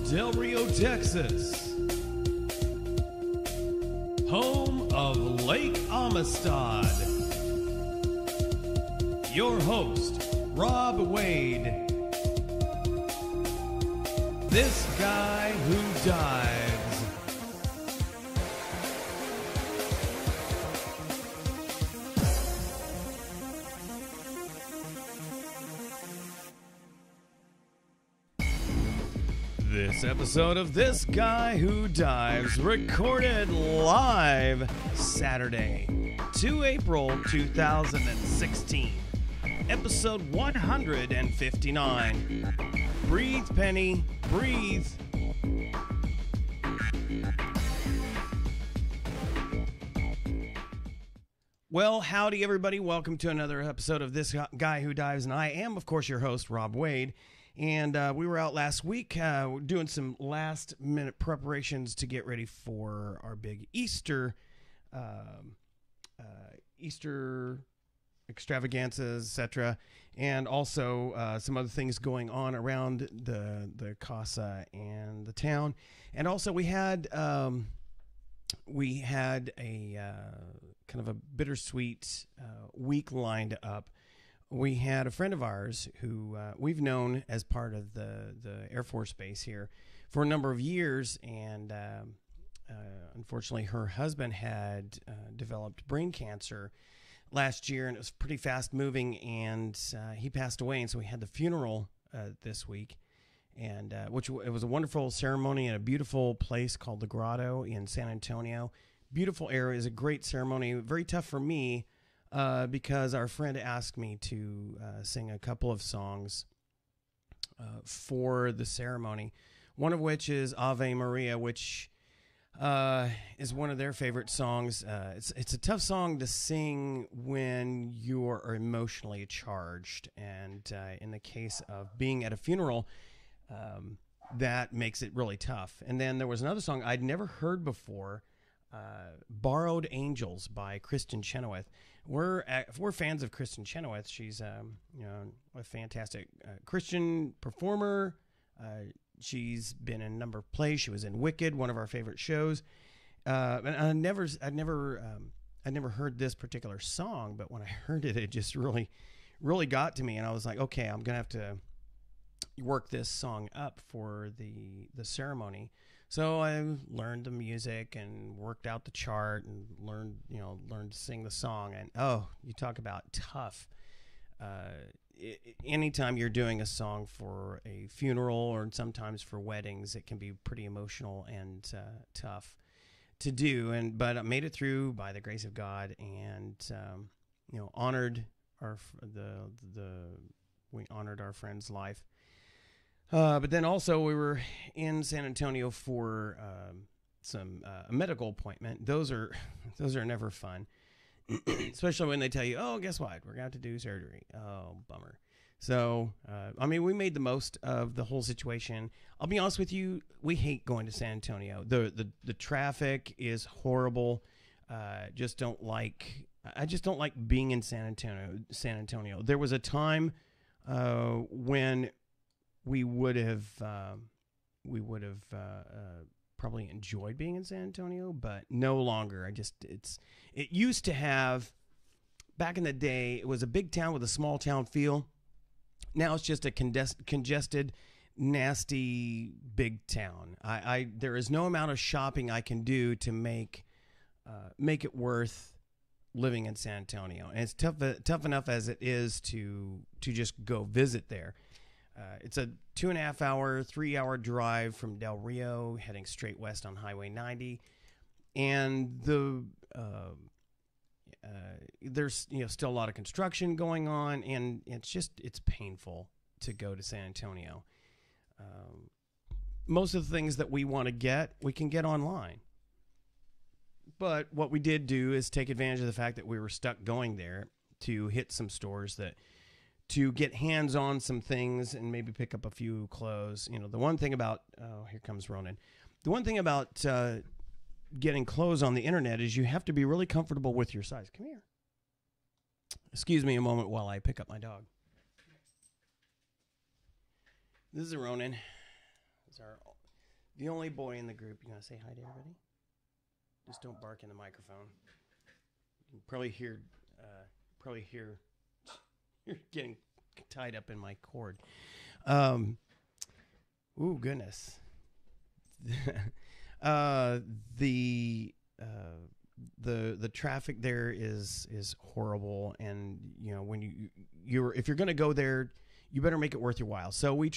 Del Rio, Texas, home of Lake Amistad. Your host, Rob Wade. This guy who dives. This episode of This Guy Who Dives recorded live Saturday, 2 April 2016, episode 159. Breathe, Penny, breathe. Well, howdy everybody. Welcome to another episode of This Guy Who Dives, and I am, of course, your host, Rob Wade. And we were out last week doing some last-minute preparations to get ready for our big Easter extravaganzas, etc., and also some other things going on around the casa and the town. And also we had a kind of a bittersweet week lined up. We had a friend of ours who we've known as part of the Air Force Base here for a number of years, and unfortunately her husband had developed brain cancer last year, and it was pretty fast moving, and he passed away, and so we had the funeral this week, and it was a wonderful ceremony in a beautiful place called the Grotto in San Antonio. Beautiful area. It was a great ceremony, very tough for me, because our friend asked me to sing a couple of songs for the ceremony, one of which is Ave Maria, which is one of their favorite songs. It's a tough song to sing when you're emotionally charged, and in the case of being at a funeral, that makes it really tough. And then there was another song I'd never heard before, Borrowed Angels by Kristen Chenoweth. We're fans of Kristen Chenoweth. She's a fantastic Christian performer. She's been in a number of plays. She was in Wicked, one of our favorite shows. And I'd never heard this particular song, but when I heard it, it just really got to me, and I was like, okay, I'm gonna have to work this song up for the ceremony. So I learned the music and worked out the chart and learned to sing the song. And you talk about tough. Anytime you're doing a song for a funeral or sometimes for weddings, it can be pretty emotional and tough to do. But I made it through by the grace of God, and honored we honored our friend's life. But then also we were in San Antonio for a medical appointment. Those are never fun, especially when they tell you, oh, guess what? We're going to have to do surgery. Oh, bummer. So, we made the most of the whole situation. I'll be honest with you, we hate going to San Antonio. The traffic is horrible. I just don't like being in San Antonio. There was a time when we would have probably enjoyed being in San Antonio, but no longer. It used to have, back in the day, it was a big town with a small town feel. Now it's just a congested, nasty big town. There is no amount of shopping I can do to make it worth living in San Antonio, and it's tough enough as it is to just go visit there. It's a 2.5 hour, 3 hour drive from Del Rio, heading straight west on Highway 90, and there's still a lot of construction going on, and it's painful to go to San Antonio. Most of the things that we want to get, we can get online. But what we did do is take advantage of the fact that we were stuck going there to hit some stores to get hands on some things and maybe pick up a few clothes. The one thing about, here comes Ronan. The one thing about getting clothes on the internet is you have to be really comfortable with your size. Come here. Excuse me a moment while I pick up my dog. This is Ronan. The only boy in the group. You want to say hi to everybody? Just don't bark in the microphone. You can probably hear you're getting tied up in my cord. Ooh, goodness. The traffic there is horrible, and you know when if you're going to go there, you better make it worth your while. So we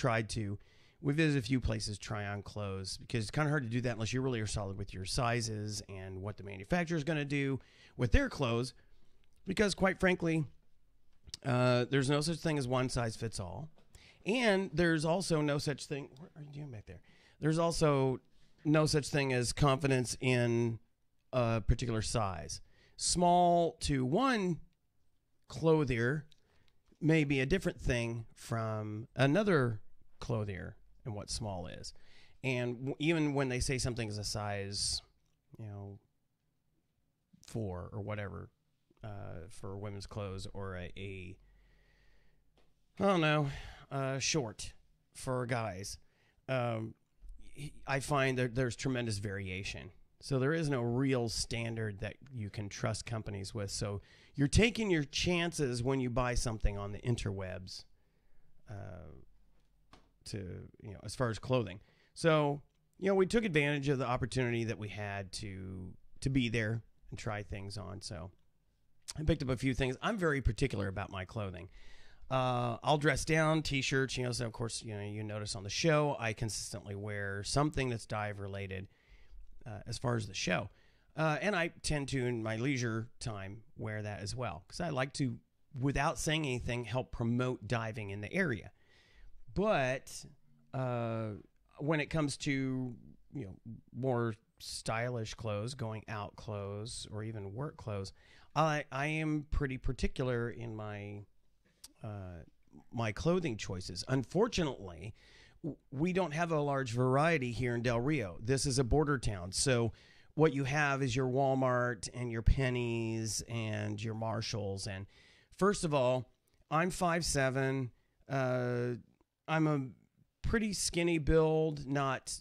visited a few places, try on clothes, because it's kind of hard to do that unless you really are solid with your sizes and what the manufacturer is going to do with their clothes, because quite frankly, there's no such thing as one size fits all, and there's also no such thing. What are you doing back there? There's also no such thing as confidence in a particular size. Small to one clothier may be a different thing from another clothier and what small is. And even when they say something is a size, 4 or whatever, for women's clothes, or I don't know, short for guys, I find that there's tremendous variation. So there is no real standard that you can trust companies with. So you're taking your chances when you buy something on the interwebs, as far as clothing. So, we took advantage of the opportunity that we had to be there and try things on. So I picked up a few things. I'm very particular about my clothing. I'll dress down, t-shirts, so of course, you notice on the show, I consistently wear something that's dive related, as far as the show. And I tend to, in my leisure time, wear that as well, because I like to, without saying anything, help promote diving in the area. But when it comes to, more stylish clothes, going out clothes, or even work clothes, I am pretty particular in my clothing choices. Unfortunately, we don't have a large variety here in Del Rio. This is a border town, so what you have is your Walmart and your Pennies and your Marshalls. And first of all, I'm 5'7". I'm a pretty skinny build, not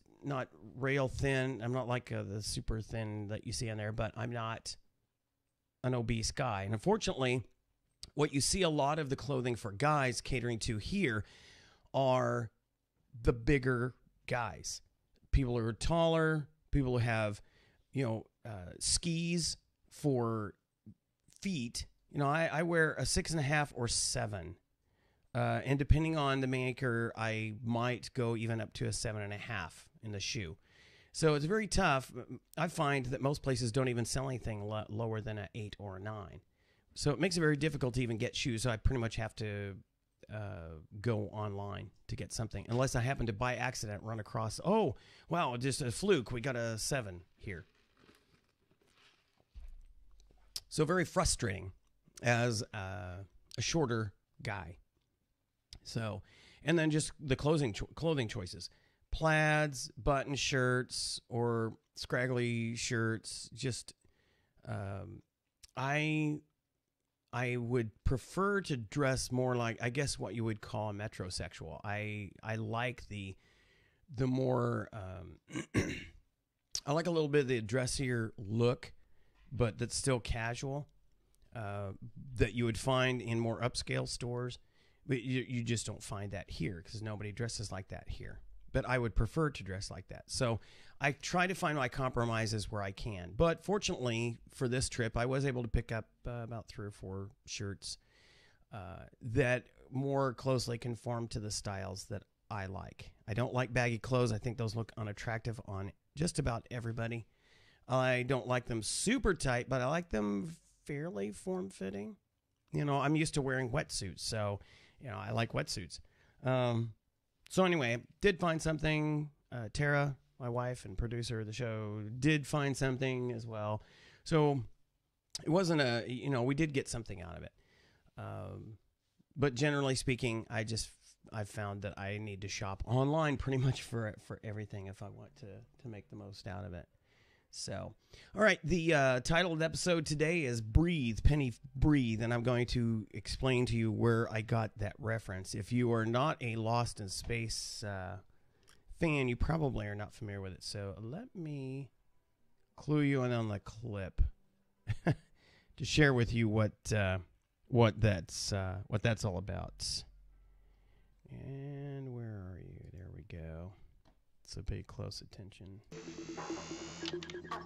rail thin. I'm not like the super thin that you see on there, but I'm not an obese guy. And unfortunately, what you see a lot of the clothing for guys catering to here are the bigger guys, people who are taller, people who have, skis for feet. I wear a 6.5 or 7. And depending on the maker, I might go even up to a 7.5 in the shoe. So it's very tough. I find that most places don't even sell anything lower than an 8 or a 9. So it makes it very difficult to even get shoes. So I pretty much have to go online to get something, unless I happen to by accident run across, oh, wow, just a fluke, we got a 7 here. So very frustrating as a shorter guy. So, and then just the clothing choices, plaids, button shirts, or scraggly shirts. Just, I would prefer to dress more like, I guess, what you would call a metrosexual. I like the more, I like a little bit of the dressier look, but that's still casual, that you would find in more upscale stores. But you just don't find that here, because nobody dresses like that here. But I would prefer to dress like that. So I try to find my compromises where I can. But fortunately for this trip, I was able to pick up about 3 or 4 shirts that more closely conform to the styles that I like. I don't like baggy clothes. I think those look unattractive on just about everybody. I don't like them super tight, but I like them fairly form-fitting. I'm used to wearing wetsuits, so, I like wetsuits. So anyway, did find something. Tara, my wife and producer of the show, did find something as well. So it wasn't we did get something out of it. But generally speaking, I've found that I need to shop online pretty much for everything if I want to make the most out of it. So, all right, the title of the episode today is Breathe, Penny Breathe, and I'm going to explain to you where I got that reference. If you are not a Lost in Space fan, you probably are not familiar with it. So let me clue you in on the clip to share with you what that's all about. And where are you? There we go. So pay close attention.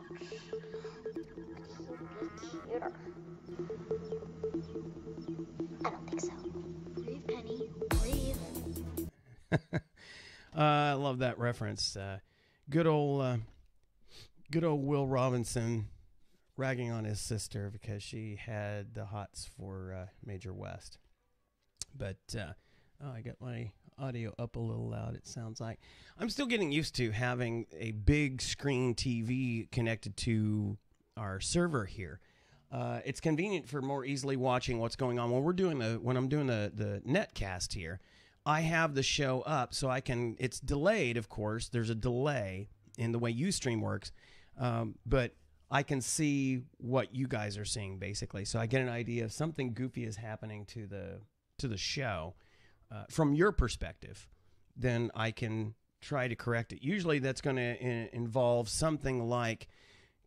Computer. I don't think so. Breathe, Penny. Breathe. I love that reference. Good old Will Robinson ragging on his sister because she had the hots for Major West. But I got my audio up a little loud, it sounds like. I'm still getting used to having a big screen TV connected to our server here. It's convenient for more easily watching what's going on. When I'm doing the netcast here, I have the show up so I can, it's delayed, of course. There's a delay in the way Ustream works, but I can see what you guys are seeing, basically. So I get an idea if something goofy is happening to the show from your perspective, then I can try to correct it. Usually that's going to involve something like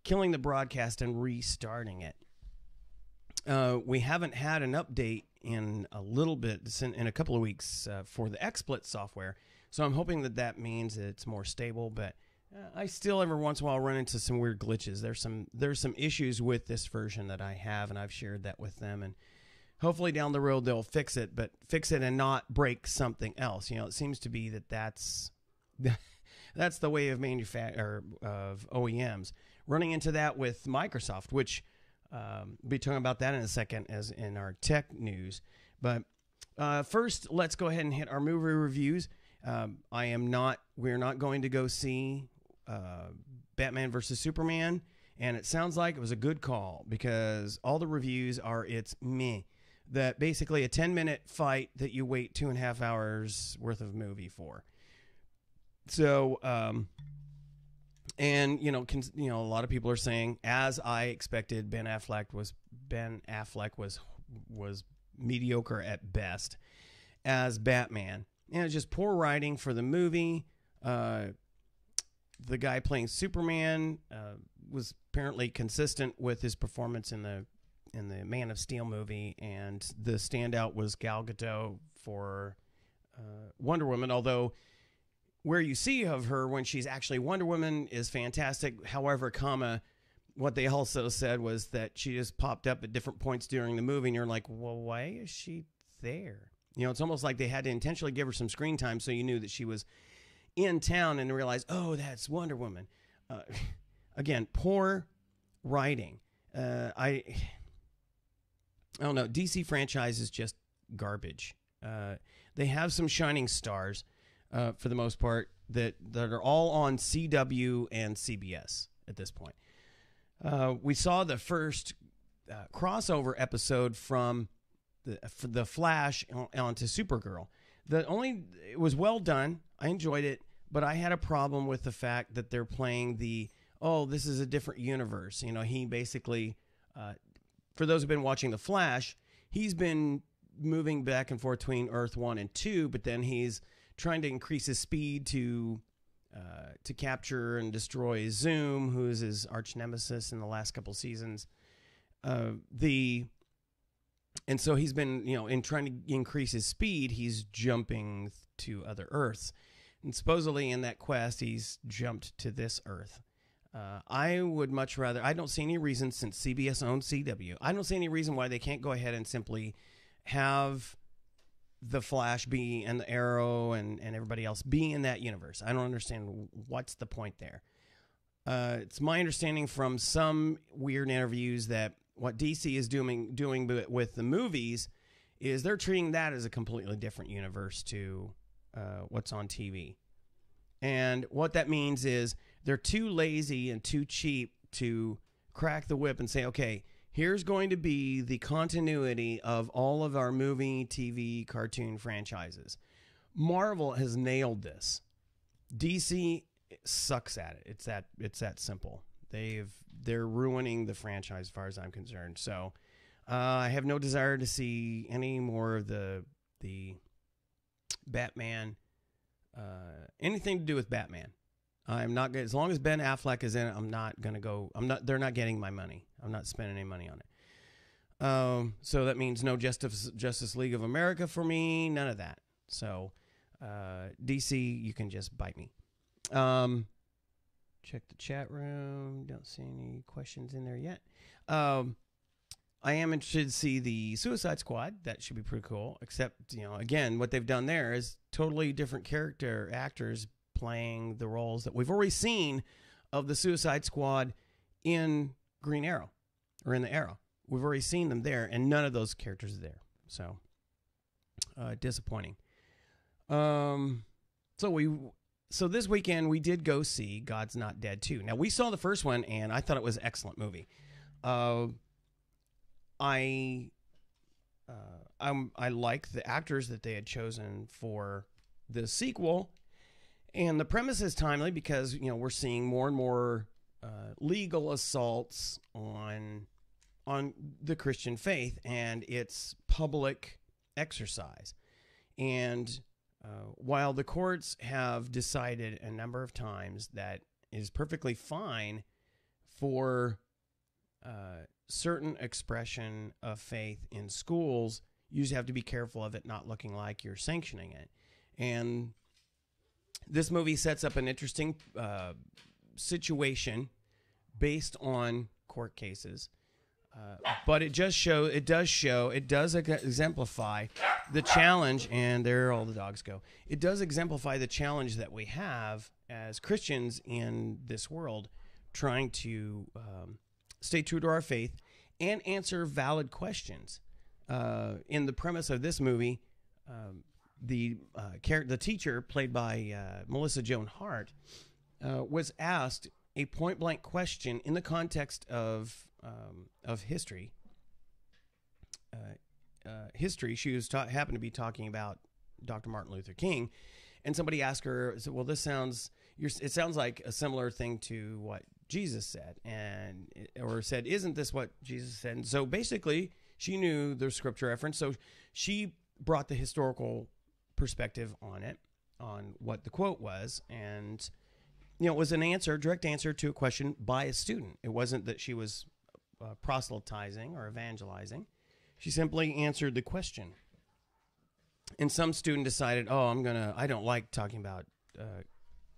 killing the broadcast and restarting it. We haven't had an update in a little bit, in a couple of weeks for the XSplit software, so I'm hoping that means that it's more stable, but I still every once in a while run into some weird glitches. There's some issues with this version that I have, and I've shared that with them, and hopefully down the road they'll fix it, but fix it and not break something else. It seems to be that's the way of of OEMs. Running into that with Microsoft, which be talking about that in a second as in our tech news. But first, let's go ahead and hit our movie reviews. We're not going to go see Batman versus Superman, and it sounds like it was a good call because all the reviews are it's meh. That basically a 10-minute fight that you wait 2.5 hours worth of movie for. So, and a lot of people are saying, as I expected, Ben Affleck was mediocre at best as Batman, and it's just poor writing for the movie. The guy playing Superman was apparently consistent with his performance in the Man of Steel movie, and the standout was Gal Gadot for Wonder Woman, although where you see of her when she's actually Wonder Woman is fantastic. However, what they also said was that she just popped up at different points during the movie, and you're like, well, why is she there? It's almost like they had to intentionally give her some screen time so you knew that she was in town and realized, oh, that's Wonder Woman. Again, poor writing. I don't know. DC franchise is just garbage. They have some shining stars for the most part that are all on CW and CBS at this point. We saw the first crossover episode from the Flash onto Supergirl. It was well done. I enjoyed it, but I had a problem with the fact that they're playing this is a different universe. He basically, for those who've been watching the Flash, he's been moving back and forth between Earth 1 and 2, but then he's trying to increase his speed to capture and destroy Zoom, who is his arch nemesis in the last couple seasons. And so he's been, in trying to increase his speed, he's jumping to other Earths. And supposedly in that quest, he's jumped to this Earth. I would much rather, I don't see any reason, since CBS owns CW, I don't see any reason why they can't go ahead and simply have the Flash be and the Arrow and everybody else be in that universe. I don't understand what's the point there. It's my understanding from some weird interviews that what DC is doing with the movies is they're treating that as a completely different universe to what's on TV. And what that means is they're too lazy and too cheap to crack the whip and say, okay, here's going to be the continuity of all of our movie, TV, cartoon franchises. Marvel has nailed this. DC sucks at it. It's that simple. They're ruining the franchise as far as I'm concerned. So I have no desire to see any more of the Batman anything to do with Batman. I'm not as long as Ben Affleck is in it. I'm not gonna go. They're not getting my money. I'm not spending any money on it. So that means no Justice League of America for me. None of that. So DC, you can just bite me. Check the chat room. Don't see any questions in there yet. I am interested to see the Suicide Squad. That should be pretty cool. Except, again, what they've done there is totally different character actors playing the roles that we've already seen of the Suicide Squad in Green Arrow or in the Arrow. We've already seen them there, and none of those characters are there. So, disappointing. So this weekend we did go see God's Not Dead 2. Now, we saw the first one, and I thought it was an excellent movie. I like the actors that they had chosen for the sequel, and the premise is timely because we're seeing more and more legal assaults on the Christian faith and its public exercise. And while the courts have decided a number of times that it is perfectly fine for certain expression of faith in schools, you just have to be careful of it not looking like you're sanctioning it. And this movie sets up an interesting situation based on court cases. But it does exemplify the challenge, and there all the dogs go. It does exemplify the challenge that we have as Christians in this world, trying to stay true to our faith and answer valid questions. In the premise of this movie, the teacher, played by Melissa Joan Hart, was asked a point-blank question in the context of history. She was happened to be talking about Dr. Martin Luther King, and somebody asked her, "Well, it sounds like a similar thing to what Jesus said," or said, "Isn't this what Jesus said?" And so basically, she knew the scripture reference, so she brought the historical perspective on what the quote was, and it was direct answer to a question by a student. It wasn't that she was proselytizing or evangelizing. She simply answered the question. And some student decided, I don't like talking about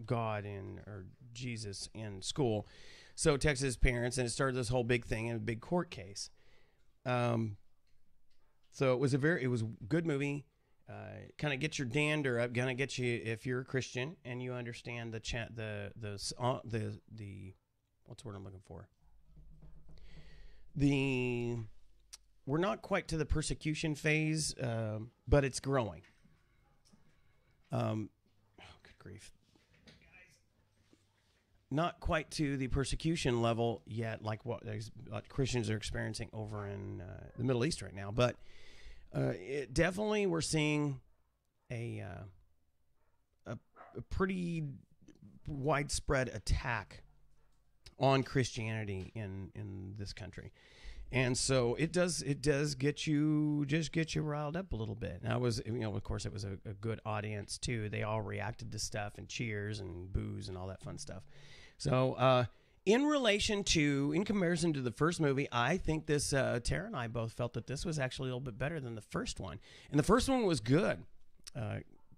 God or Jesus in school. So texted his parents, and it started this whole big thing in a big court case. So it was a good movie. Kind of get your dander up, gonna get you if you're a Christian and you understand the what's the word I'm looking for? We're not quite to the persecution phase, but it's growing. Good grief, guys! Not quite to the persecution level yet, like what Christians are experiencing over in the Middle East right now, but. Definitely, we're seeing a pretty widespread attack on Christianity in this country, and so it does get you riled up a little bit. Now, of course, it was a good audience too. They all reacted to stuff and cheers and boos and all that fun stuff. So. In comparison to the first movie, I think Tara and I both felt that this was actually a little bit better than the first one. And the first one was good.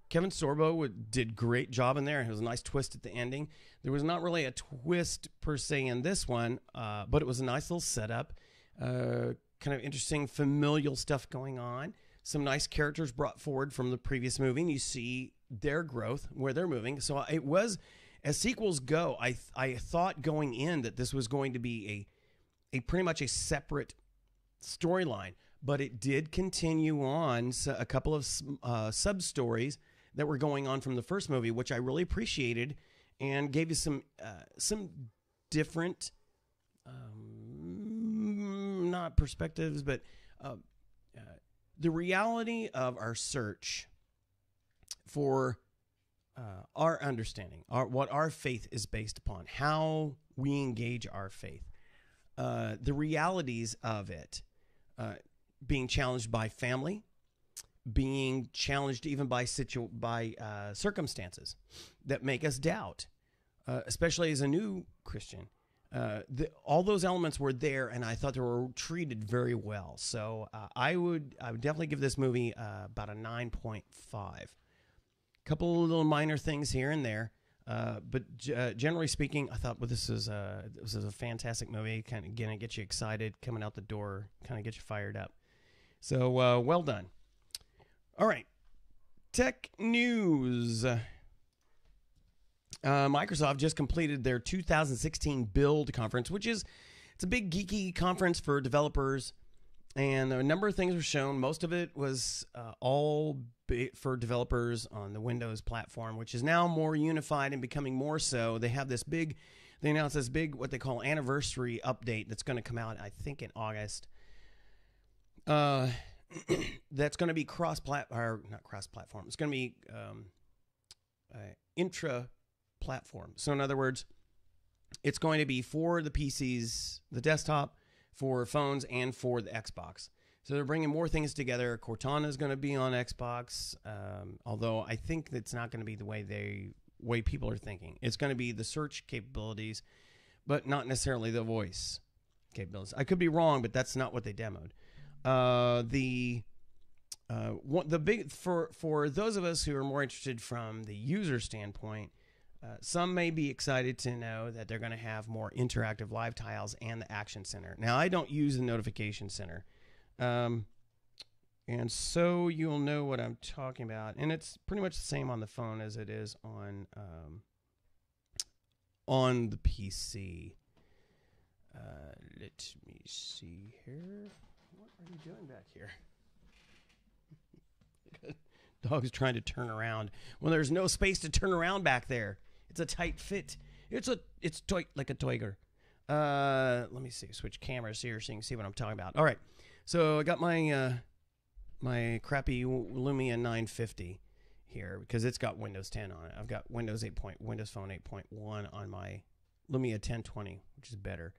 Kevin Sorbo did great job in there. It was a nice twist at the ending. There was not really a twist per se in this one, but it was a nice little setup. Kind of interesting familial stuff going on. Some nice characters brought forward from the previous movie, and you see their growth, where they're moving. So it was... As sequels go, I thought going in that this was going to be a pretty much a separate storyline, but it did continue on a couple of sub-stories that were going on from the first movie, which I really appreciated and gave you some different, not perspectives, but the reality of our search for our understanding, what our faith is based upon, how we engage our faith, the realities of it being challenged by family, being challenged even by circumstances that make us doubt, especially as a new Christian. All those elements were there, and I thought they were treated very well. So I would definitely give this movie about a 9.5. Couple of little minor things here and there, but generally speaking, I thought, well, this is a fantastic movie. Kind of gonna get you excited coming out the door, kind of get you fired up. So well done. All right, tech news. Microsoft just completed their 2016 Build conference, it's a big geeky conference for developers, and a number of things were shown. Most of it was all for developers on the Windows platform, which is now more unified and becoming more so. They announced this big, what they call anniversary update that's going to come out, I think, in August. That's going to be not cross-platform. It's going to be intra-platform. So in other words, it's going to be for the PCs, the desktop, for phones, and for the Xbox. So they're bringing more things together. Cortana is going to be on Xbox, although I think that's not going to be the way people are thinking. It's going to be the search capabilities, but not necessarily the voice capabilities. I could be wrong, but that's not what they demoed. The big for those of us who are more interested from the user standpoint, some may be excited to know that they're going to have more interactive live tiles and the Action Center. Now, I don't use the Notification Center, and so you'll know what I'm talking about. And it's pretty much the same on the phone as it is on the PC. Let me see here. What are you doing back here? Dog's trying to turn around. Well, there's no space to turn around back there. It's a tight fit. It's like a toiger. Let me see. Switch cameras here so you can see what I'm talking about. All right. So I got my my crappy Lumia 950 here because it's got Windows 10 on it. I've got Windows Phone 8.1 on my Lumia 1020, which is better.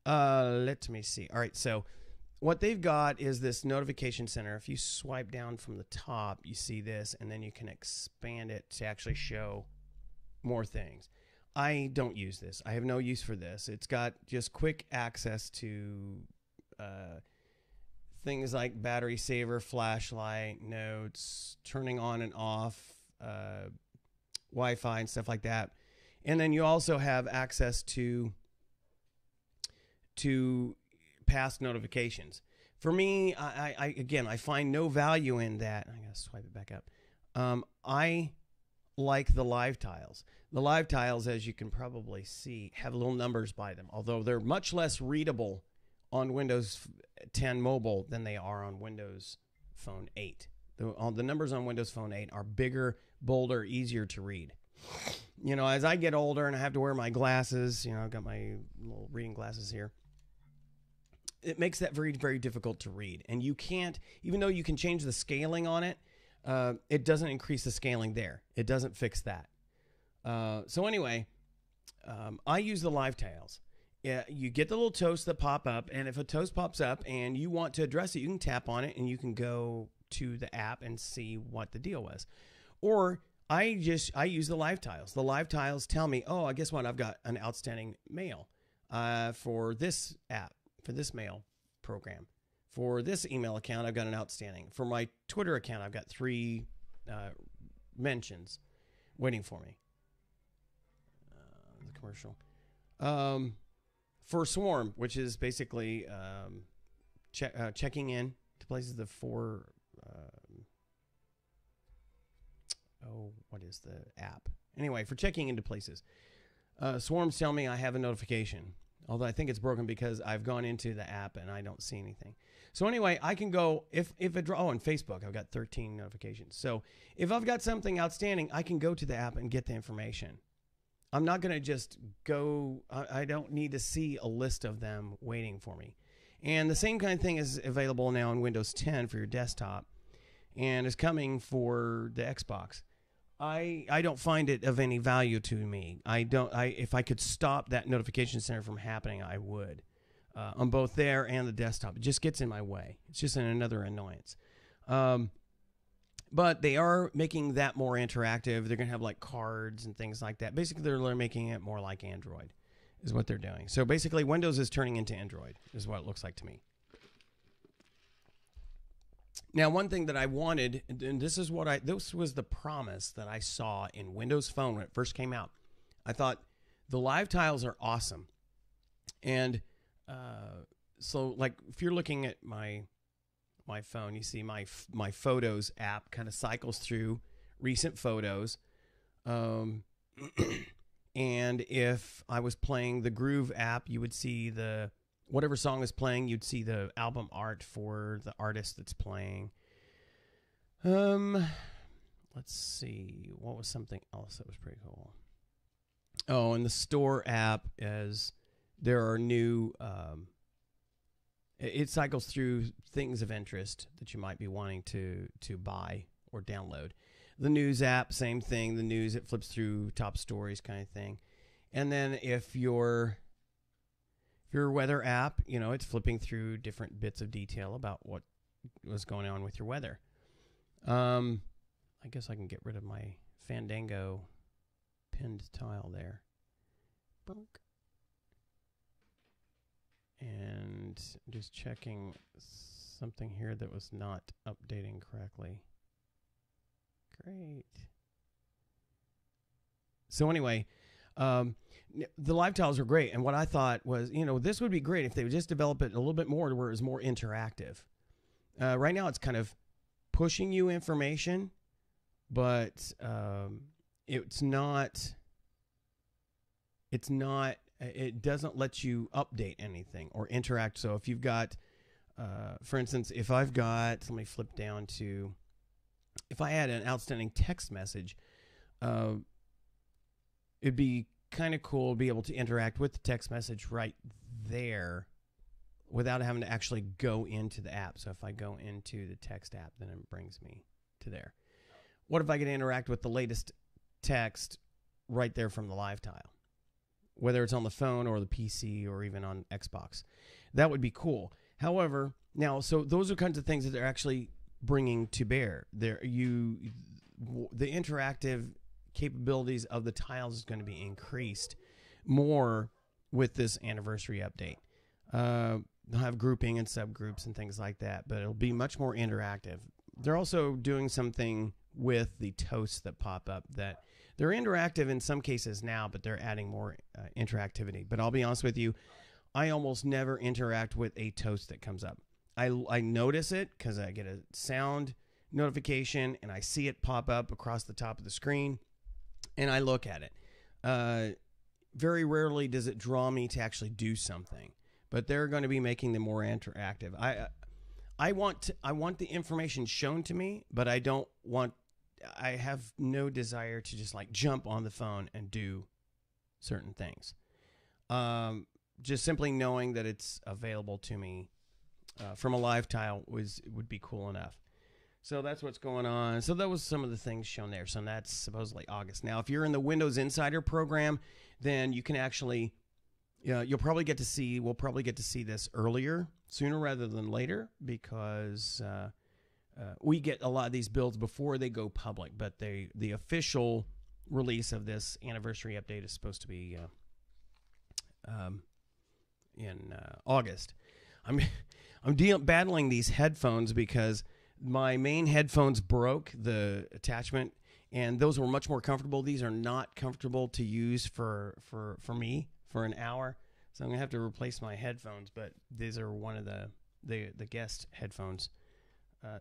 Let me see. All right. So what they've got is this notification center. If you swipe down from the top, you see this, and then you can expand it to actually show more things. I don't use this. I have no use for this. It's got just quick access to things like battery saver, flashlight, notes, turning on and off, Wi-Fi and stuff like that. And then you also have access to past notifications. For me, I find no value in that. I gotta swipe it back up. I like the live tiles. The live tiles, as you can probably see, have little numbers by them, although they're much less readable on Windows 10 mobile than they are on Windows Phone 8. The numbers on Windows Phone 8 are bigger, bolder, easier to read. You know, as I get older and I have to wear my glasses, you know, I've got my little reading glasses here. It makes that very, very difficult to read. And you can't, even though you can change the scaling on it, it doesn't increase the scaling there. It doesn't fix that. So anyway, I use the live tiles. You get the little toasts that pop up, and if a toast pops up and you want to address it, you can tap on it and you can go to the app and see what the deal was. Or I use the live tiles. The live tiles tell me, oh, guess what? I've got an outstanding mail for this app, for this mail program. For this email account, I've got an outstanding. For my Twitter account, I've got 3 mentions waiting for me. The commercial. For Swarm, which is basically checking in to places, the 4... what is the app? Anyway, for checking into places. Swarms tell me I have a notification. Although I think it's broken because I've gone into the app and I don't see anything. So anyway, I can go, if it, on Facebook, I've got 13 notifications. So if I've got something outstanding, I can go to the app and get the information. I'm not going to just go, I don't need to see a list of them waiting for me. And the same kind of thing is available now in Windows 10 for your desktop and is coming for the Xbox. I don't find it of any value to me. If I could stop that notification center from happening, I would. On both there and the desktop. It just gets in my way. It's just another annoyance. But they are making that more interactive. They're going to have like cards and things like that. Basically, they're making it more like Android is what they're doing. So basically, Windows is turning into Android is what it looks like to me. Now, one thing that I wanted, and this was the promise that I saw in Windows Phone when it first came out. I thought the live tiles are awesome. And so like if you're looking at my phone, you see my Photos app kind of cycles through recent photos. And if I was playing the Groove app, you would see whatever song is playing, you'd see the album art for the artist that's playing. Let's see. What was something else that was pretty cool? Oh, and the Store app, as there are new... it cycles through things of interest that you might be wanting to buy or download. The News app, same thing. The news, it flips through top stories kind of thing. And then if your weather app, it's flipping through different bits of detail about what was going on with your weather. I guess I can get rid of my Fandango pinned tile there. Bonk. And just checking something here that was not updating correctly. Great. So anyway, the live tiles are great. And what I thought was, this would be great if they would just develop it a little bit more to where it was more interactive. Right now it's kind of pushing you information, but it doesn't let you update anything or interact. So if you've got, for instance, let me flip down to, if I had an outstanding text message, it'd be kind of cool to be able to interact with the text message right there without having to actually go into the app. So if I go into the text app, then it brings me to there. What if I could interact with the latest text right there from the live tile? Whether it's on the phone or the PC or even on Xbox. That would be cool. However, now, so those are kinds of things that they're actually bringing to bear. The interactive capabilities of the tiles is going to be increased more with this anniversary update. They'll have grouping and subgroups and things like that, but it'll be much more interactive. They're also doing something with the toasts that pop up that they're interactive in some cases now, but they're adding more interactivity. But I'll be honest with you, I almost never interact with a toast that comes up. I notice it because I get a sound notification and I see it pop up across the top of the screen, and I look at it. Very rarely does it draw me to actually do something, but they're going to be making them more interactive. I want the information shown to me, but I have no desire to just like jump on the phone and do certain things. Just simply knowing that it's available to me from a live tile would be cool enough. So that's what's going on. So that was some of the things shown there. So that's supposedly August. Now, if you're in the Windows Insider program, then you can actually, we'll probably get to see this sooner rather than later, because we get a lot of these builds before they go public. But the official release of this anniversary update is supposed to be in August. I'm battling these headphones because my main headphones broke the attachment, and those were much more comfortable. These are not comfortable to use for me for an hour, so I'm gonna have to replace my headphones. But these are one of the guest headphones.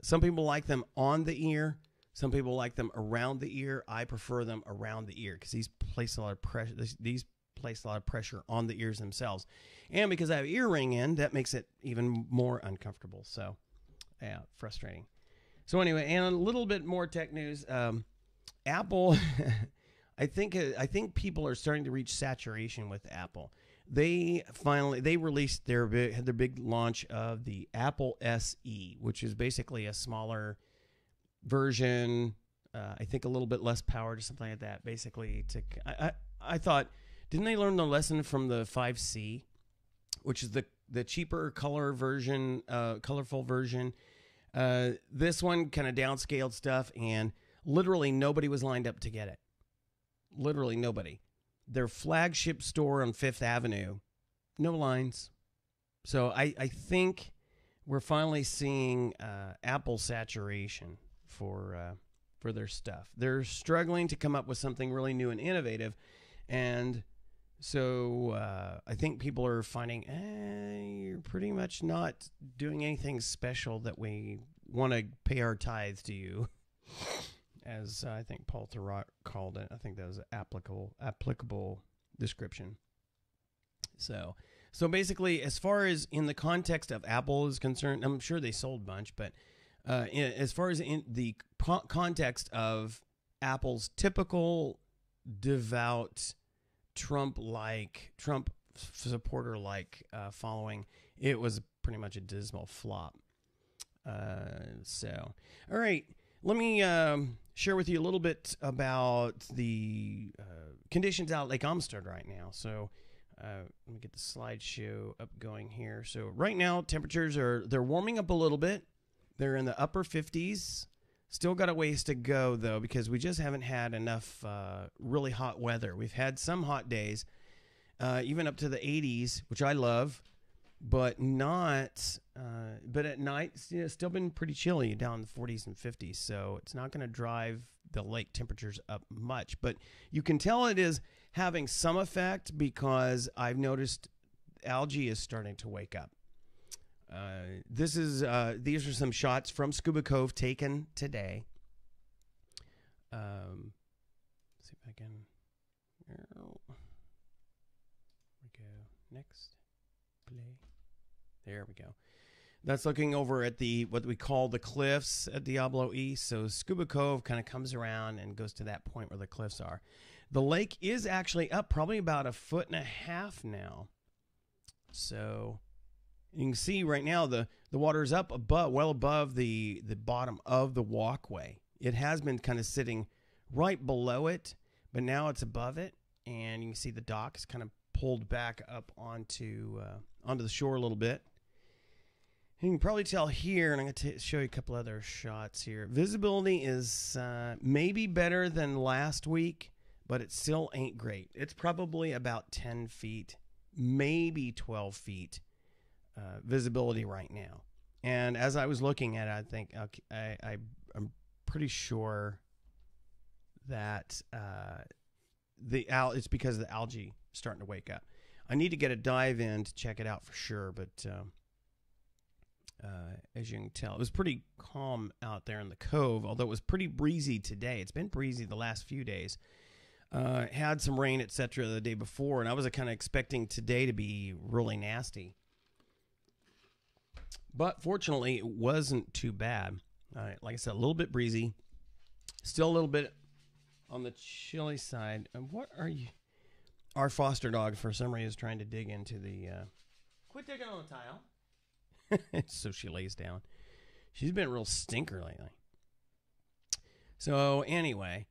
Some people like them on the ear. Some people like them around the ear. I prefer them around the ear because these place a lot of pressure. These place a lot of pressure on the ears themselves, and because I have ear ring in, that makes it even more uncomfortable. So, yeah, frustrating. So anyway, and a little bit more tech news. Apple, I think people are starting to reach saturation with Apple. They released their big launch of the Apple SE, which is basically a smaller version. I think a little bit less power to something like that. Basically, I thought, didn't they learn the lesson from the 5C, which is the cheaper colorful version? This one kind of downscaled stuff, and literally nobody was lined up to get it. Literally nobody. Their flagship store on Fifth Avenue, no lines. So I think we're finally seeing Apple saturation for their stuff. They're struggling to come up with something really new and innovative, and so I think people are finding you're pretty much not doing anything special that we want to pay our tithe to you, as I think Paul Thurrott called it. I think that was an applicable description. So basically, as far as in the context of Apple is concerned, I'm sure they sold a bunch, but as far as in the context of Apple's typical devout Trump supporter-like following, it was pretty much a dismal flop. All right, let me share with you a little bit about the conditions out at Lake Amistad right now. So let me get the slideshow up going here. So right now, temperatures they're warming up a little bit. They're in the upper 50s. Still got a ways to go, though, because we just haven't had enough really hot weather. We've had some hot days, even up to the 80s, which I love, but not. But at night, it's still been pretty chilly, down in the 40s and 50s. So it's not going to drive the lake temperatures up much. But you can tell it is having some effect because I've noticed algae is starting to wake up. These are some shots from Scuba Cove taken today. See if I can. There we go. Next, play. There we go. That's looking over at what we call the cliffs at Diablo East. So Scuba Cove kind of comes around and goes to that point where the cliffs are. The lake is actually up probably about 1.5 feet now. So you can see right now the water is up well above the bottom of the walkway. It has been kind of sitting right below it, but now it's above it, and you can see the dock is kind of pulled back up onto the shore a little bit. You can probably tell here, and I'm going to show you a couple other shots here. Visibility is maybe better than last week, but it still ain't great. It's probably about 10 feet, maybe 12 feet visibility right now. And as I was looking at it, I think I'm pretty sure that it's because the algae is starting to wake up. I need to get a dive in to check it out for sure, but as you can tell, it was pretty calm out there in the cove, although it was pretty breezy today. It's been breezy the last few days. Had some rain, etc. the day before, and I was kind of expecting today to be really nasty. But fortunately, it wasn't too bad. Like I said, a little bit breezy. Still a little bit on the chilly side. And what are you? Our foster dog, for some reason, is trying to dig into the... Quit digging on the tile. So she lays down. She's been a real stinker lately. So anyway,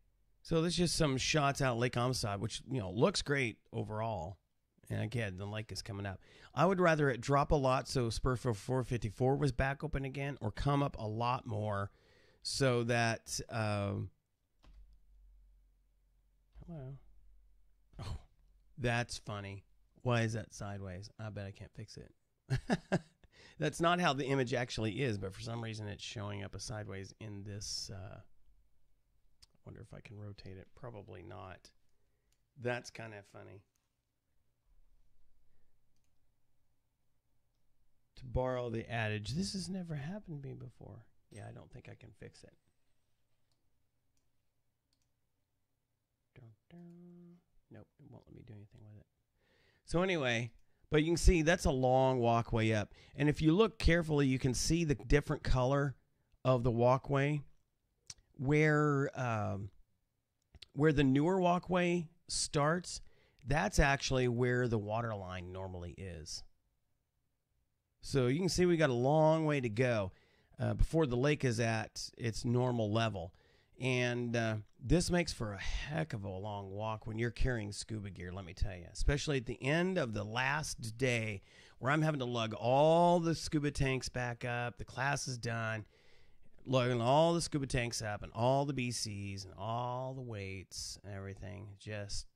there's just some shots out at Lake Amistad, which looks great overall. And again, the lake is coming up. I would rather it drop a lot so Spurfield 454 was back open again, or come up a lot more so that... hello. Oh, that's funny. Why is that sideways? I bet I can't fix it. That's not how the image actually is, but for some reason it's showing up a sideways in this. I wonder if I can rotate it. Probably not. That's kind of funny. To borrow the adage, this has never happened to me before. Yeah, I don't think I can fix it. Nope, it won't let me do anything with it. So anyway, but you can see that's a long walkway up. And if you look carefully, you can see the different color of the walkway. Where the newer walkway starts, that's actually where the water line normally is. So you can see we got a long way to go before the lake is at its normal level. And this makes for a heck of a long walk when you're carrying scuba gear, let me tell you. Especially at the end of the last day where I'm having to lug all the scuba tanks back up. The class is done. loading all the scuba tanks up and all the BCs and all the weights and everything. Just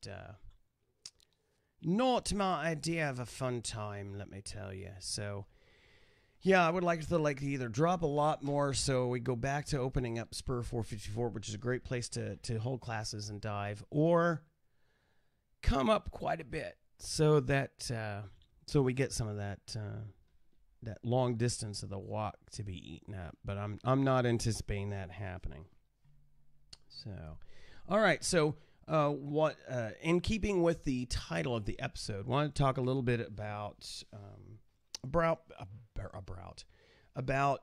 not my idea of a fun time, let me tell you. So, yeah, I would like to either drop a lot more so we go back to opening up Spur 454, which is a great place to hold classes and dive, or come up quite a bit so that so we get some of that long distance of the walk to be eaten up. But I'm not anticipating that happening. So, all right. So, in keeping with the title of the episode, I want to talk a little bit about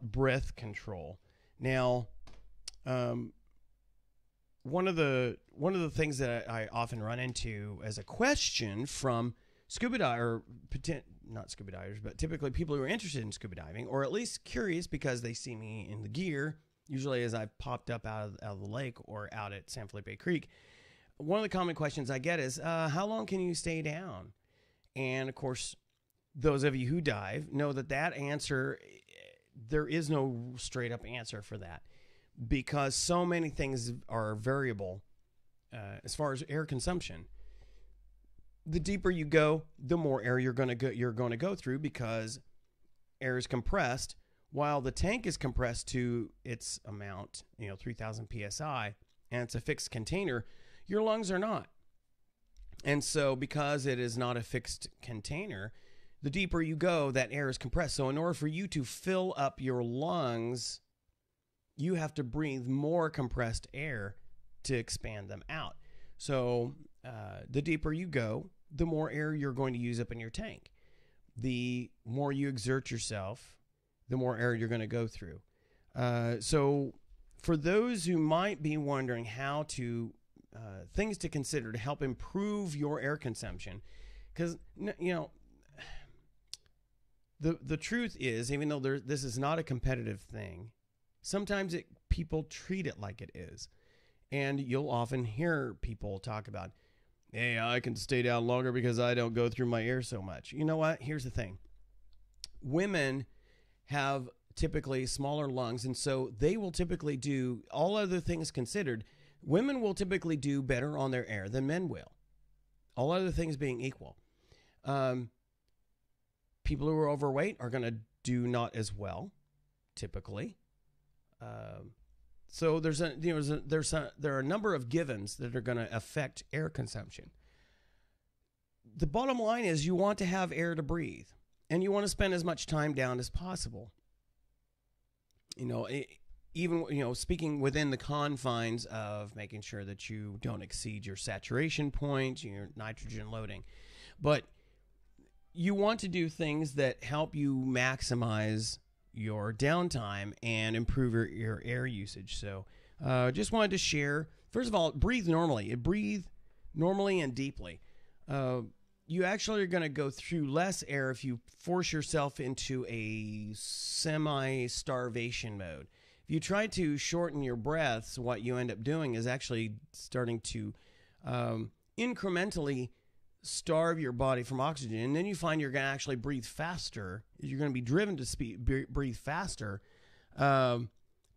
breath control. Now, one of the things that I often run into as a question from scuba diver, not scuba divers, but typically people who are interested in scuba diving, or at least curious because they see me in the gear, usually as I've popped up out of the lake or out at San Felipe Creek. One of the common questions I get is, how long can you stay down? And, of course, those of you who dive know that answer, there is no straight-up answer for that because so many things are variable as far as air consumption. The deeper you go, the more air you're going to go through because air is compressed while the tank is compressed to its amount, 3,000 psi, and it's a fixed container. Your lungs are not. And so because it is not a fixed container, the deeper you go, that air is compressed. So in order for you to fill up your lungs, you have to breathe more compressed air to expand them out. So the deeper you go, the more air you're going to use up in your tank. The more you exert yourself, the more air you're going to go through. So for those who might be wondering how to things to consider to help improve your air consumption, because the truth is, even though this is not a competitive thing, sometimes people treat it like it is, and you'll often hear people talk about, hey, I can stay down longer because I don't go through my air so much. You know what? Here's the thing: women have typically smaller lungs, and so they will typically do, all other things considered, women will typically do better on their air than men will, all other things being equal. People who are overweight are going to do not as well, typically. So there are a number of givens that are going to affect air consumption. The bottom line is you want to have air to breathe, and you want to spend as much time down as possible. Even speaking within the confines of making sure that you don't exceed your saturation point, your nitrogen loading. But you want to do things that help you maximize your downtime and improve your air usage. So just wanted to share, first of all, breathe normally. Breathe normally and deeply. You actually are going to go through less air if you force yourself into a semi-starvation mode. If you try to shorten your breaths, what you end up doing is actually starting to incrementally starve your body from oxygen, and then you find you're going to actually breathe faster. You're going to be driven to breathe faster,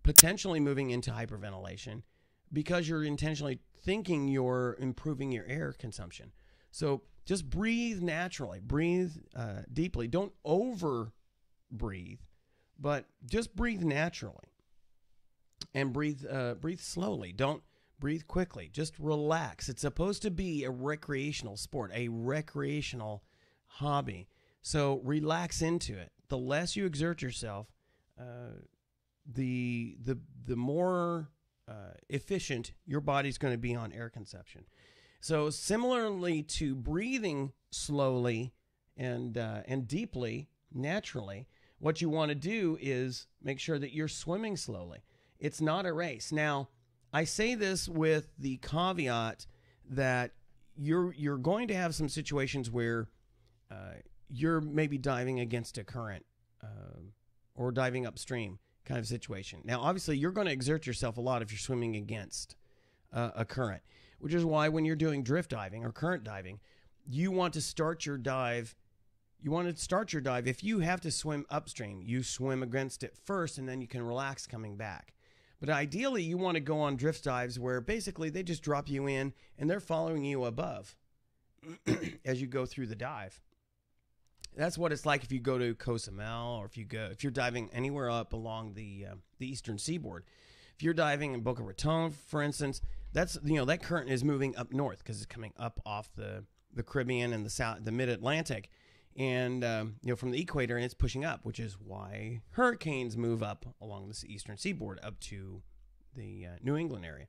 potentially moving into hyperventilation because you're intentionally thinking you're improving your air consumption. So just breathe naturally, breathe deeply. Don't over breathe, but just breathe naturally, and breathe slowly. Don't breathe quickly. Just relax. It's supposed to be a recreational sport, a recreational hobby. So relax into it. The less you exert yourself, the more efficient your body's going to be on air consumption. So similarly to breathing slowly and deeply, naturally, what you want to do is make sure that you're swimming slowly. It's not a race. Now, I say this with the caveat that you're going to have some situations where you're maybe diving against a current or diving upstream kind of situation. Now, obviously, you're going to exert yourself a lot if you're swimming against a current, which is why when you're doing drift diving or current diving, you want to start your dive. If you have to swim upstream, you swim against it first, and then you can relax coming back. But ideally, you want to go on drift dives where basically they just drop you in and they're following you above as you go through the dive. That's what it's like if you go to Cozumel, or if you're diving anywhere up along the eastern seaboard. If you're diving in Boca Raton, for instance, that current is moving up north because it's coming up off the Caribbean and the mid-Atlantic, and from the equator, and it's pushing up, which is why hurricanes move up along the eastern seaboard up to the New England area.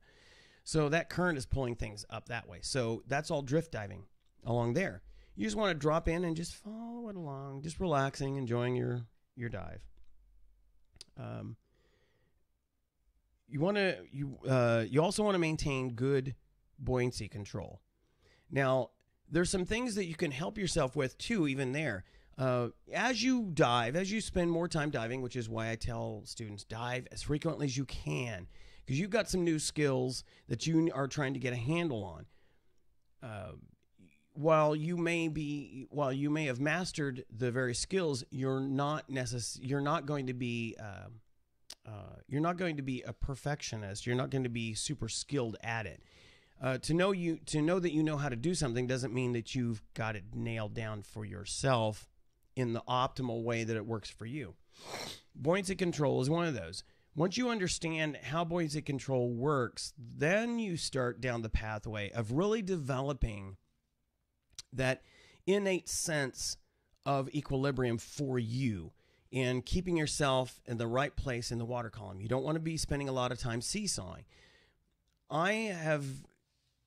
So that current is pulling things up that way. So that's all drift diving along there. You just want to drop in and just follow it along, just relaxing, enjoying your dive. You also want to maintain good buoyancy control. Now, there's some things that you can help yourself with too, even there. As you dive, as you spend more time diving, which is why I tell students dive as frequently as you can, because you've got some new skills that you are trying to get a handle on. While you may have mastered the various skills, you're not going to be a perfectionist. You're not going to be super skilled at it. To know that you know how to do something doesn't mean that you've got it nailed down for yourself in the optimal way that it works for you. Buoyancy control is one of those. Once you understand how buoyancy control works, then you start down the pathway of really developing that innate sense of equilibrium for you and keeping yourself in the right place in the water column. You don't want to be spending a lot of time seesawing. I have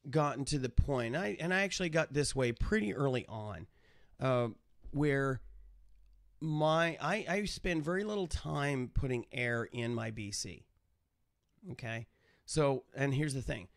gotten to the point, and I actually got this way pretty early on, where I spend very little time putting air in my BC. Okay? So, and here's the thing.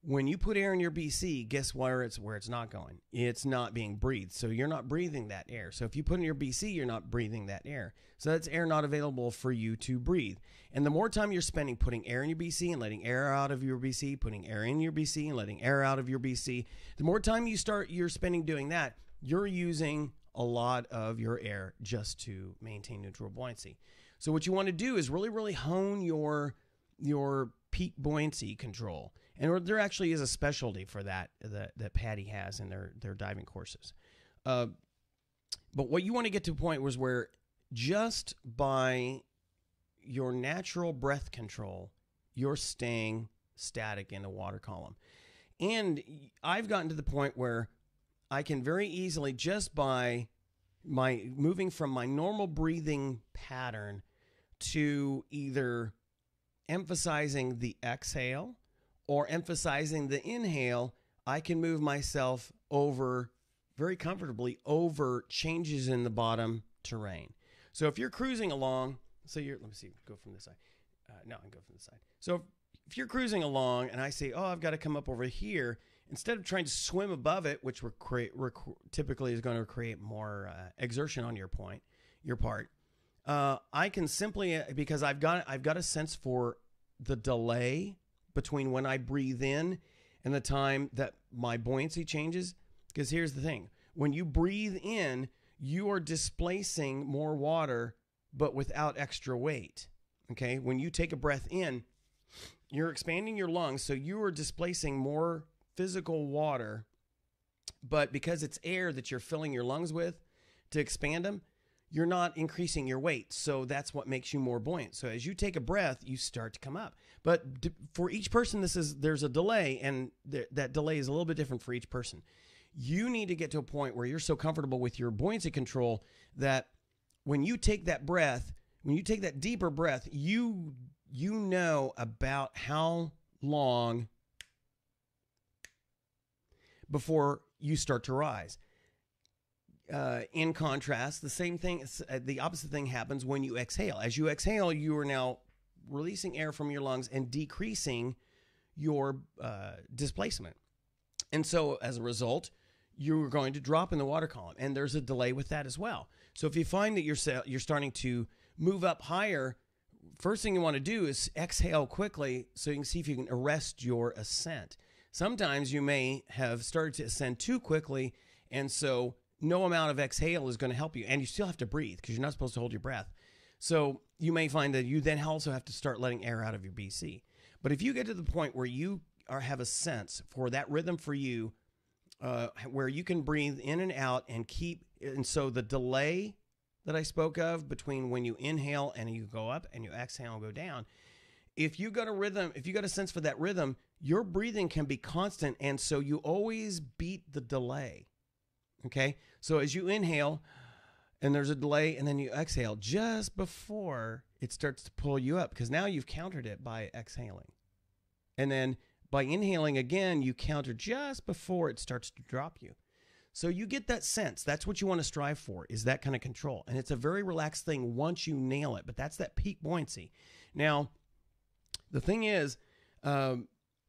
When you put air in your BC, guess where it's not going? It's not being breathed. So you're not breathing that air. So if you put in your BC, you're not breathing that air. So that's air not available for you to breathe. And the more time you're spending putting air in your BC and letting air out of your BC, putting air in your BC and letting air out of your BC, the more time you're spending doing that, you're using a lot of your air just to maintain neutral buoyancy. So what you want to do is really, really hone your peak buoyancy control. And there actually is a specialty for that Patty has in their diving courses. But what you want to get to a point was where just by your natural breath control, you're staying static in the water column. And I've gotten to the point where I can very easily, just by my moving from my normal breathing pattern to either emphasizing the exhale or emphasizing the inhale, I can move myself very comfortably over changes in the bottom terrain. So if you're cruising along, let me see, go from this side. No, I can go from this side. So if you're cruising along and I say, oh, I've got to come up over here, instead of trying to swim above it, which typically is going to create more exertion on your part, I can simply, because I've got a sense for the delay between when I breathe in and the time that my buoyancy changes. Because here's the thing. When you breathe in, you are displacing more water, but without extra weight. Okay? When you take a breath in, you're expanding your lungs, so you are displacing more physical water, but because it's air that you're filling your lungs with to expand them, you're not increasing your weight. So that's what makes you more buoyant. So as you take a breath, you start to come up. But for each person, there's a delay, and that delay is a little bit different for each person. You need to get to a point where you're so comfortable with your buoyancy control that when you take that breath, when you take that deeper breath, you know about how long before you start to rise. In contrast, the opposite thing happens when you exhale. As you exhale, you are now releasing air from your lungs and decreasing your displacement. And so as a result, you're going to drop in the water column, and there's a delay with that as well. So if you find that you're starting to move up higher, first thing you want to do is exhale quickly so you can see if you can arrest your ascent. Sometimes you may have started to ascend too quickly, and so no amount of exhale is going to help you. And you still have to breathe because you're not supposed to hold your breath. So you may find that you then also have to start letting air out of your BC. But if you get to the point where you have a sense for that rhythm for you, where you can breathe in and out and so the delay that I spoke of between when you inhale and you go up and you exhale and go down, if you got a rhythm, if you got a sense for that rhythm, your breathing can be constant, and so you always beat the delay. Okay? So as you inhale and there's a delay, and then you exhale just before it starts to pull you up, because now you've countered it by exhaling. And then by inhaling again, you counter just before it starts to drop you. So you get that sense. That's what you want to strive for, is that kind of control. And it's a very relaxed thing once you nail it, but that's that peak buoyancy. Now, the thing is,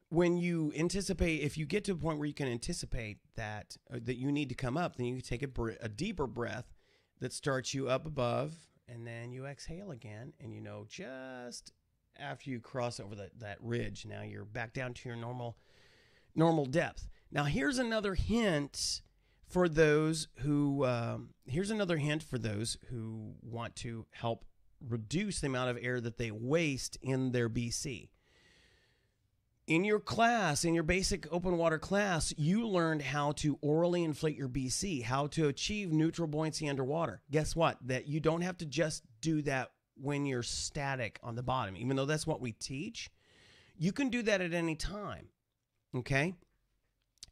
when you anticipate, if you get to a point where you can anticipate that you need to come up, then you can take a deeper breath that starts you up above, and then you exhale again, and just after you cross over that ridge, now you're back down to your normal depth. Now here's another hint for those who want to help reduce the amount of air that they waste in their BC. In your class, in your basic open water class, you learned how to orally inflate your BC, how to achieve neutral buoyancy underwater. Guess what? That you don't have to just do that when you're static on the bottom, even though that's what we teach. You can do that at any time, okay?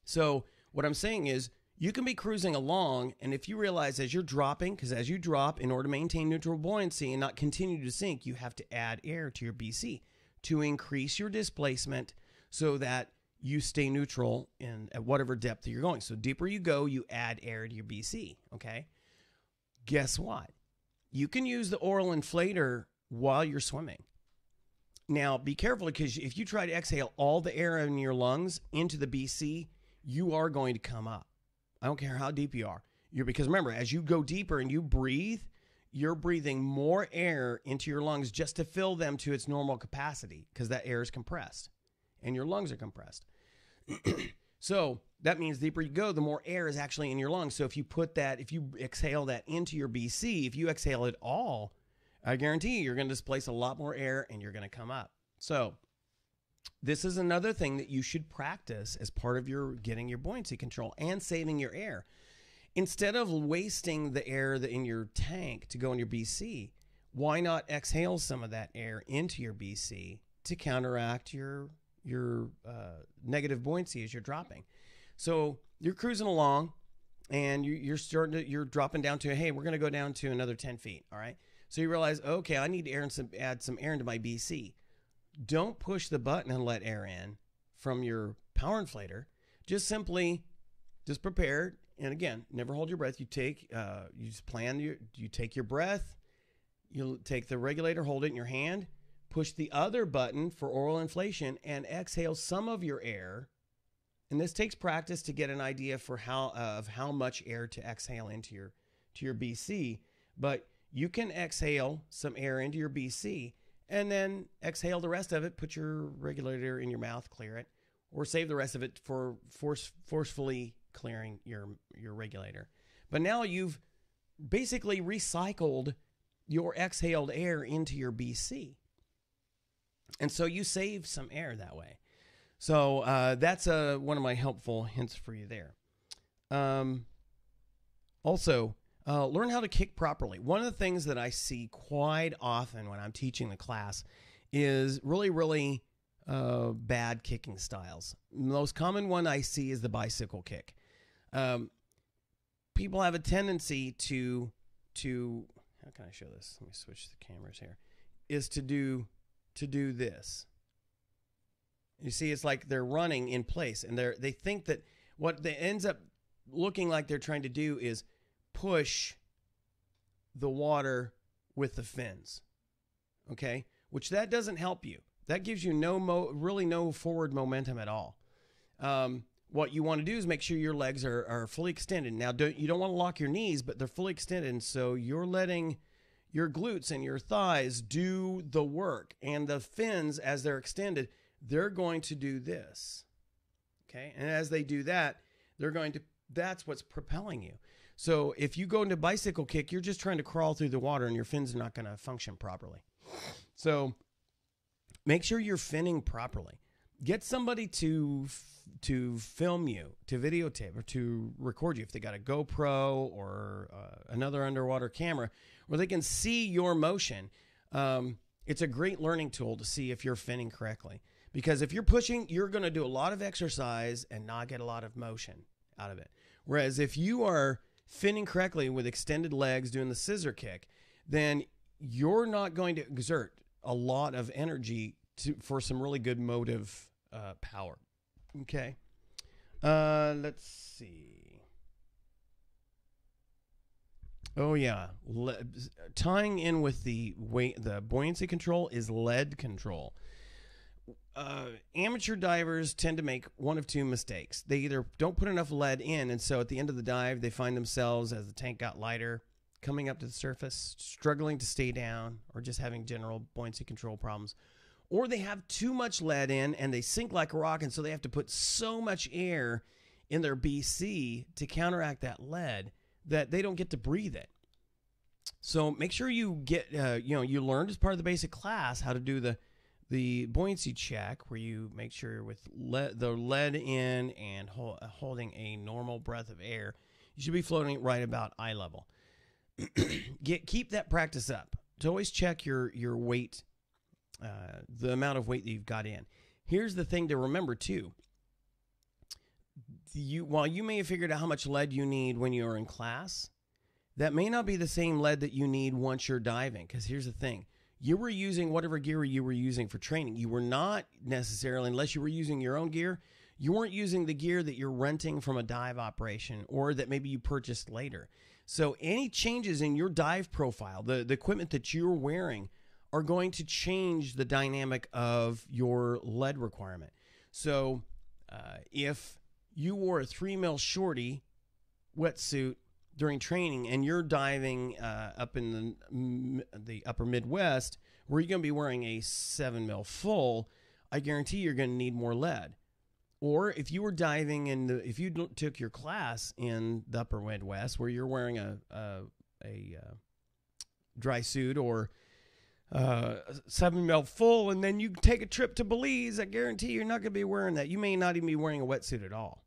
So what I'm saying is, you can be cruising along, and if you realize as you're dropping, because as you drop, in order to maintain neutral buoyancy and not continue to sink, you have to add air to your BC to increase your displacement so that you stay neutral at whatever depth you're going. So deeper you go, you add air to your BC, okay? Guess what? You can use the oral inflator while you're swimming. Now, be careful, because if you try to exhale all the air in your lungs into the BC, you are going to come up. I don't care how deep you are. Because remember, as you go deeper and you breathe, you're breathing more air into your lungs just to fill them to its normal capacity, because that air is compressed and your lungs are compressed. So that means the deeper you go, the more air is actually in your lungs. So if you exhale that into your BC, if you exhale it all, I guarantee you're going to displace a lot more air and you're going to come up. So this is another thing that you should practice as part of your getting your buoyancy control and saving your air. Instead of wasting the air in your tank to go in your BC, why not exhale some of that air into your BC to counteract your negative buoyancy as you're dropping? So you're cruising along, and you're dropping down to, hey, we're going to go down to another 10 feet. All right. So you realize, okay, I need to add some air into my BC. Don't push the button and let air in from your power inflator. Just prepare. And again, never hold your breath. You take your breath, you'll take the regulator, hold it in your hand, push the other button for oral inflation, and exhale some of your air. And this takes practice to get an idea of how much air to exhale into your BC. But you can exhale some air into your BC and then exhale the rest of it. Put your regulator in your mouth, clear it, or save the rest of it for forcefully clearing your regulator. But now you've basically recycled your exhaled air into your BC. And so you save some air that way. So that's one of my helpful hints for you there. Also, learn how to kick properly. One of the things that I see quite often when I'm teaching the class is really, really bad kicking styles. The most common one I see is the bicycle kick. People have a tendency to how can I show this? Let me switch the cameras here. Is to do this. You see, it's like they're running in place, and they think that what they ends up looking like they're trying to do is push the water with the fins. Okay, which that doesn't help you. That gives you really no forward momentum at all. What you want to do is make sure your legs are fully extended. Now, you don't want to lock your knees, but they're fully extended, and so you're letting your glutes and your thighs do the work. And the fins, as they're extended, they're going to do this. Okay, and as they do that, that's what's propelling you. So if you go into bicycle kick, you're just trying to crawl through the water and your fins are not going to function properly. So make sure you're finning properly. Get somebody to film you, to videotape, or to record you if they got a GoPro or another underwater camera where they can see your motion. It's a great learning tool to see if you're finning correctly. Because if you're pushing, you're going to do a lot of exercise and not get a lot of motion out of it. Whereas if you are finning correctly with extended legs doing the scissor kick, then you're not going to exert a lot of energy for some really good motive power. Okay. Let's see. Oh yeah, tying in with the buoyancy control is lead control. Amateur divers tend to make one of two mistakes. They either don't put enough lead in, and so at the end of the dive, they find themselves, as the tank got lighter, coming up to the surface, struggling to stay down, or just having general buoyancy control problems. Or they have too much lead in, and they sink like a rock, and so they have to put so much air in their BC to counteract that lead that they don't get to breathe it. So make sure you get, you learned as part of the basic class how to do the buoyancy check, where you make sure with the lead in and holding a normal breath of air, you should be floating right about eye level. Keep that practice up. To always check your weight, the amount of weight that you've got in. Here's the thing to remember too. While you may have figured out how much lead you need when you're in class, that may not be the same lead that you need once you're diving. Because here's the thing. You were using whatever gear you were using for training. You were not necessarily, unless you were using your own gear, you weren't using the gear that you're renting from a dive operation or that maybe you purchased later. So any changes in your dive profile, the equipment that you're wearing, are going to change the dynamic of your lead requirement. So if you wore a 3mm shorty wetsuit during training and you're diving up in the upper Midwest, where you're going to be wearing a 7mm full, I guarantee you're going to need more lead. Or if you were diving if you took your class in the upper Midwest, where you're wearing a dry suit or 7mm full, and then you take a trip to Belize, I guarantee you're not going to be wearing that. You may not even be wearing a wetsuit at all.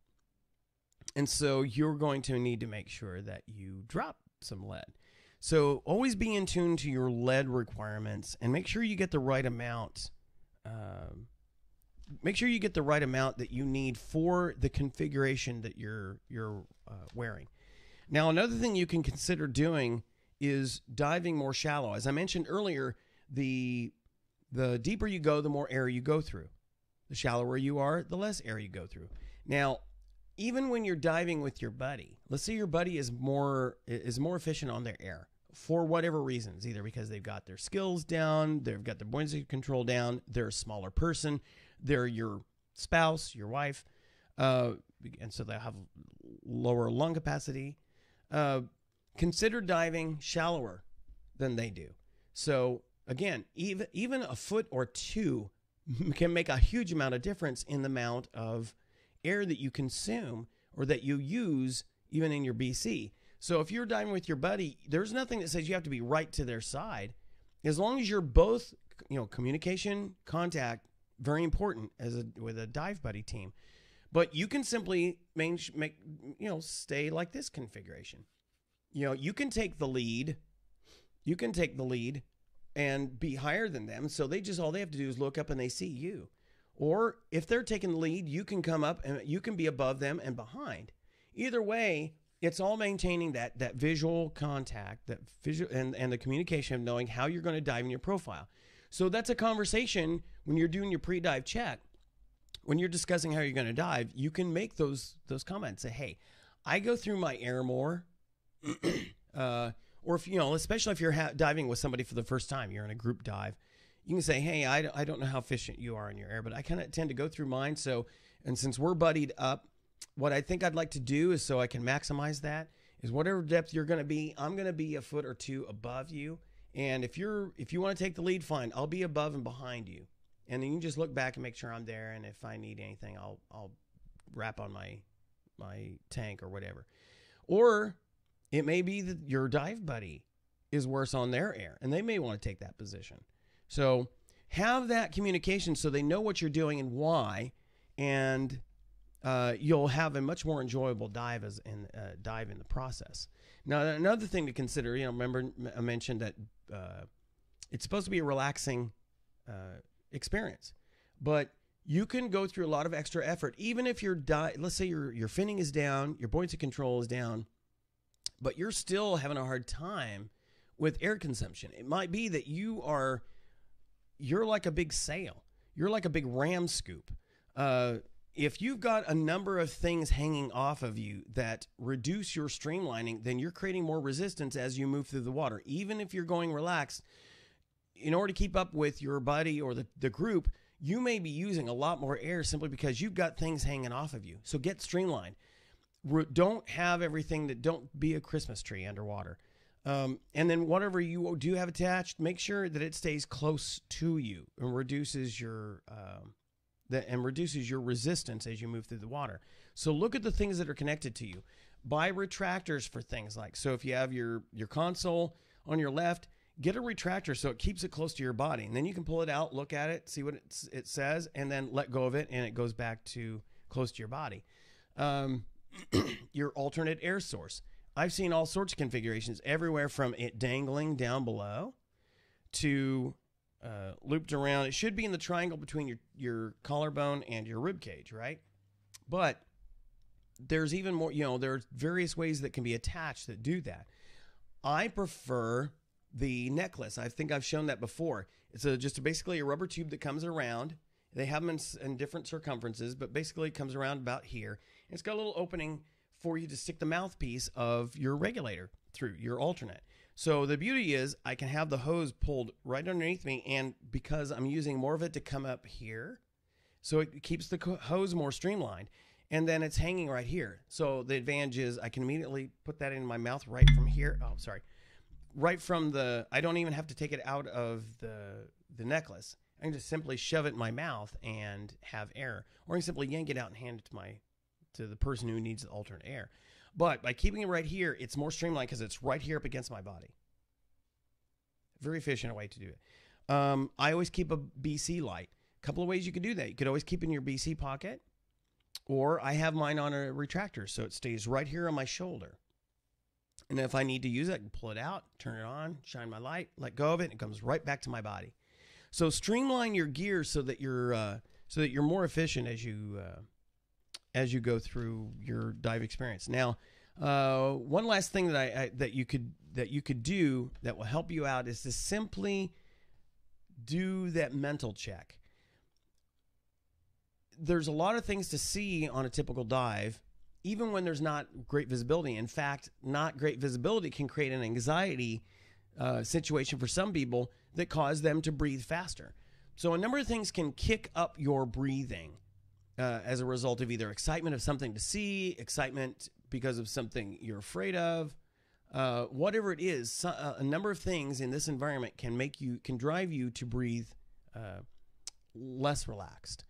And so you're going to need to make sure that you drop some lead. So always be in tune to your lead requirements and make sure you get the right amount. Make sure you get the right amount that you need for the configuration that you're wearing. Now, another thing you can consider doing is diving more shallow. As I mentioned earlier, the deeper you go, the more air you go through. The shallower you are, the less air you go through. Now, even when you're diving with your buddy, let's say your buddy is more efficient on their air for whatever reasons, either because they've got their skills down, they've got their buoyancy control down, they're a smaller person, they're your spouse, your wife, and so they have lower lung capacity. Consider diving shallower than they do. So again, even a foot or two can make a huge amount of difference in the amount of air that you consume or that you use even in your BC. So if you're diving with your buddy, there's nothing that says you have to be right to their side. As long as you're both, communication, contact, very important with a dive buddy team. But you can simply stay like this configuration. You can take the lead. You can take the lead and be higher than them. So all they have to do is look up and they see you. Or if they're taking the lead, you can come up and you can be above them and behind. Either way, it's all maintaining that visual contact, that visual and the communication of knowing how you're going to dive in your profile. So that's a conversation when you're doing your pre-dive check. When you're discussing how you're going to dive, you can make those comments. Say, hey, I go through my air more. Or if, especially if you're diving with somebody for the first time, you're in a group dive. You can say, hey, I don't know how efficient you are in your air, but I kind of tend to go through mine. And since we're buddied up, what I think I'd like to do is so I can maximize that is whatever depth you're going to be, I'm going to be a foot or two above you. And if you want to take the lead, fine, I'll be above and behind you. And then you can just look back and make sure I'm there. And if I need anything, I'll wrap on my tank or whatever. Or It may be that your dive buddy is worse on their air, and they may want to take that position. So have that communication so they know what you're doing and why, and you'll have a much more enjoyable dive in the process. Now, another thing to consider, remember I mentioned that it's supposed to be a relaxing experience, but you can go through a lot of extra effort, even if let's say your finning is down, your buoyancy control is down, but you're still having a hard time with air consumption. It might be that you're like a big sail. You're like a big ram scoop. If you've got a number of things hanging off of you that reduce your streamlining, then you're creating more resistance as you move through the water. Even if you're going relaxed, in order to keep up with your buddy or the group, you may be using a lot more air simply because you've got things hanging off of you. So get streamlined. Don't have everything don't be a Christmas tree underwater. And then whatever you do have attached, make sure that it stays close to you and reduces your resistance as you move through the water. So look at the things that are connected to you. Buy retractors for things like, so if you have your console on your left, get a retractor so it keeps it close to your body. And then you can pull it out, look at it, see what it says, and then let go of it, and it goes back to close to your body. Your alternate air source. I've seen all sorts of configurations, everywhere from it dangling down below to looped around. It should be in the triangle between your collarbone and your rib cage, right? But there's even more, there's various ways that can be attached that do that. I prefer the necklace. I think I've shown that before. It's just basically a rubber tube that comes around. They have them in different circumferences, but basically it comes around about here. And it's got a little opening for you to stick the mouthpiece of your regulator through, your alternate. So the beauty is I can have the hose pulled right underneath me, and because I'm using more of it to come up here, so it keeps the hose more streamlined, and then it's hanging right here. So the advantage is I can immediately put that in my mouth right from here. Oh, sorry. Right from I don't even have to take it out of the necklace. I can just simply shove it in my mouth and have air, or I can simply yank it out and hand it to the person who needs the alternate air. But by keeping it right here, it's more streamlined because it's right here up against my body. Very efficient way to do it. I always keep a BC light. A couple of ways you could do that. You could always keep it in your BC pocket, or I have mine on a retractor, so it stays right here on my shoulder. And if I need to use it, I can pull it out, turn it on, shine my light, let go of it, and it comes right back to my body. So streamline your gear so that you're more efficient as you go through your dive experience. Now, one last thing that you could do that will help you out is to simply do that mental check. There's a lot of things to see on a typical dive, even when there's not great visibility. In fact, not great visibility can create an anxiety situation for some people that cause them to breathe faster. So a number of things can kick up your breathing as a result of either excitement of something to see, excitement because of something you're afraid of, whatever it is. A number of things in this environment can drive you to breathe less relaxed.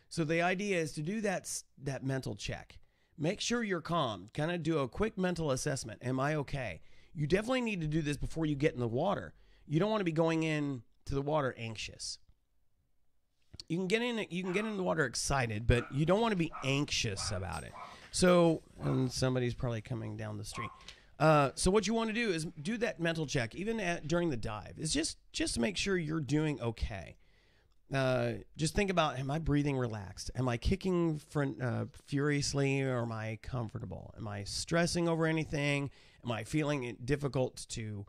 So the idea is to do that mental check. Make sure you're calm. Kind of do a quick mental assessment. Am I okay? You definitely need to do this before you get in the water. You don't want to be going in to the water anxious. You can get in the water excited, but you don't want to be anxious about it. So, and somebody's probably coming down the street. So what you want to do is do that mental check, even during the dive. Is just make sure you're doing okay. Just think about, am I breathing relaxed? Am I kicking furiously, or am I comfortable? Am I stressing over anything? Am I feeling it difficult to,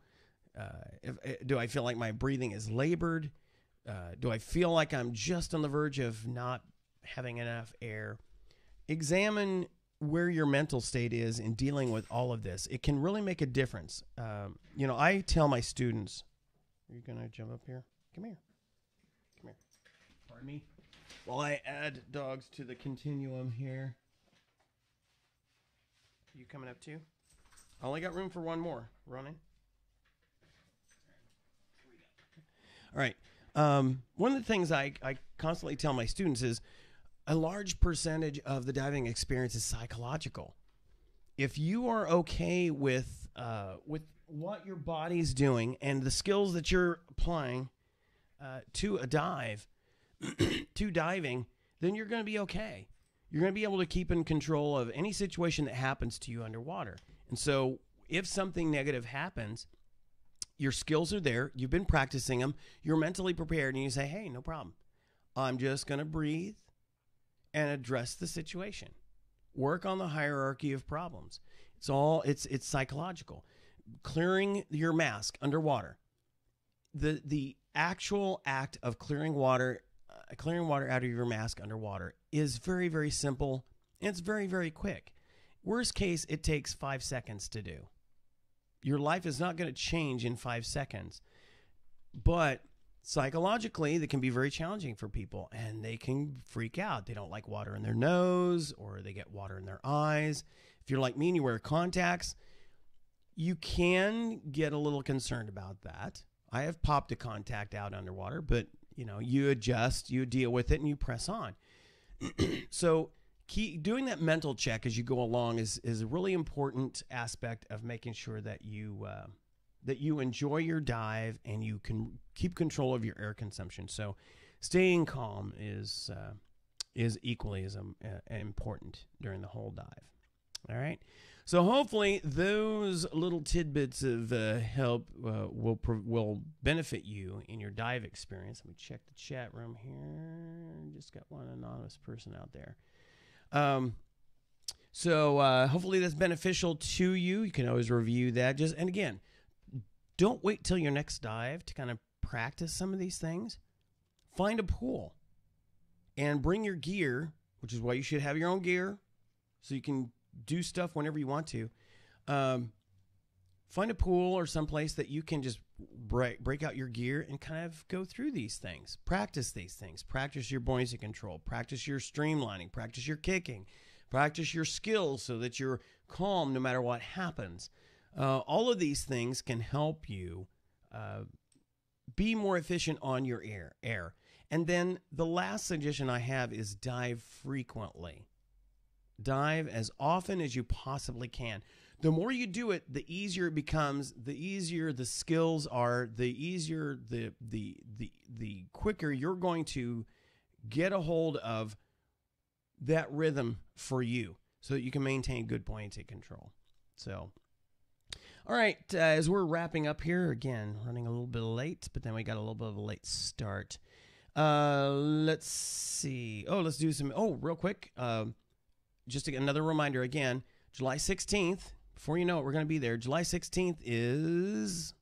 do I feel like my breathing is labored? Do I feel like I'm just on the verge of not having enough air? Examine where your mental state is in dealing with all of this. It can really make a difference. I tell my students, are you going to jump up here? Come here. Pardon me. While I add dogs to the continuum here. Are you coming up too? I only got room for one more. Running. All right. One of the things I constantly tell my students is a large percentage of the diving experience is psychological. if you are okay with what your body's doing and the skills that you're applying to a dive, to diving, then you're going to be okay. You're going to be able to keep in control of any situation that happens to you underwater. And so if something negative happens, your skills are there. You've been practicing them. You're mentally prepared, and you say, hey, no problem. I'm just going to breathe and address the situation. Work on the hierarchy of problems. It's psychological. Clearing your mask underwater. The actual act of clearing water out of your mask underwater is very, very simple, and it's very, very quick. Worst case, it takes 5 seconds to do. Your life is not going to change in 5 seconds, but psychologically, that can be very challenging for people, and they can freak out. They don't like water in their nose, or they get water in their eyes. If you're like me and you wear contacts, you can get a little concerned about that. I have popped a contact out underwater, but you adjust, you deal with it, and you press on. So doing that mental check as you go along is a really important aspect of making sure that you enjoy your dive and you can keep control of your air consumption. So staying calm is equally as important during the whole dive. All right. So hopefully those little tidbits of help will benefit you in your dive experience. Let me check the chat room here. Just got one anonymous person out there. So hopefully that's beneficial to you. You can always review that. And again, don't wait till your next dive to kind of practice some of these things. Find a pool and bring your gear, which is why you should have your own gear so you can do stuff whenever you want to. Find a pool or someplace that you can just break out your gear and kind of go through these things. Practice these things. Practice your buoyancy control. Practice your streamlining. Practice your kicking. Practice your skills so that you're calm no matter what happens. All of these things can help you be more efficient on your air. And then the last suggestion I have is dive frequently. Dive as often as you possibly can. The more you do it, the easier it becomes, the easier the skills are, the easier the quicker you're going to get a hold of that rhythm for you so that you can maintain good buoyancy control. So, all right, as we're wrapping up here, again, running a little bit late, but then we got a little bit of a late start. Let's see. Let's do some, real quick. Just another reminder again, July 16th, before you know it, we're going to be there. July 16th is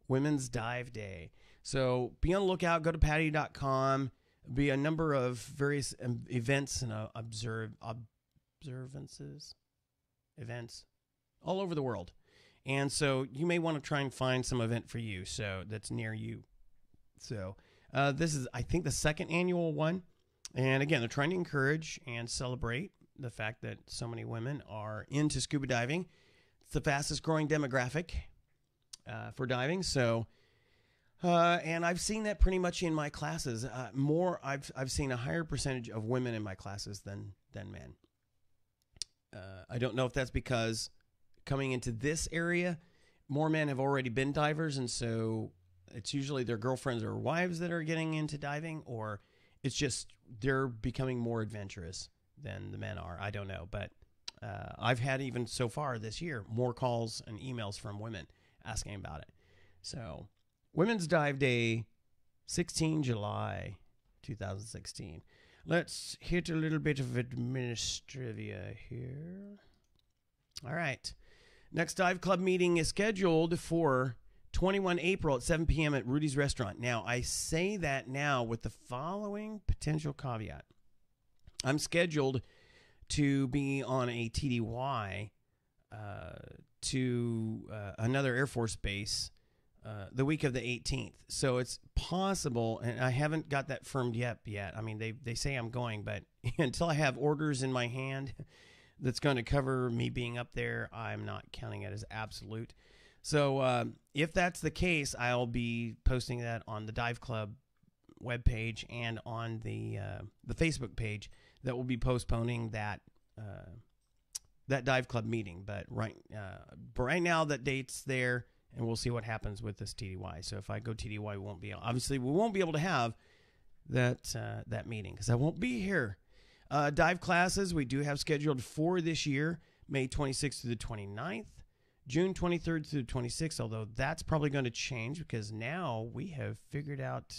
Women's Dive Day. So be on the lookout. Go to patty.com. Be a number of various events and events all over the world. And so you may want to try and find some event for you that's near you. So this is, I think, the second annual one. And again, they're trying to encourage and celebrate the fact that so many women are into scuba diving. It's the fastest growing demographic for diving. So, and I've seen that pretty much in my classes. I've seen a higher percentage of women in my classes than men. I don't know if that's because coming into this area, more men have already been divers, and so it's usually their girlfriends or wives that are getting into diving, or it's just they're becoming more adventurous than the men are. I don't know, but I've had, even so far this year, more calls and emails from women asking about it. So Women's Dive Day, 16 July 2016. Let's hit a little bit of administrivia here. All right. Next dive club meeting is scheduled for 21 April at 7 p.m. at Rudy's Restaurant. Now, I say that now with the following potential caveat. I'm scheduled to be on a TDY to another Air Force base the week of the 18th. So it's possible, and I haven't got that firmed yet. I mean, they say I'm going, but until I have orders in my hand that's going to cover me being up there, I'm not counting it as absolute. So if that's the case, I'll be posting that on the Dive Club webpage and on the Facebook page that will be postponing that that dive club meeting. But right now that date's there, and we'll see what happens with this TDY. So if I go TDY, we won't be able to have that meeting because I won't be here. Dive classes we do have scheduled for this year, May 26th through the 29th, June 23rd through the 26th, although that's probably going to change because now we have figured out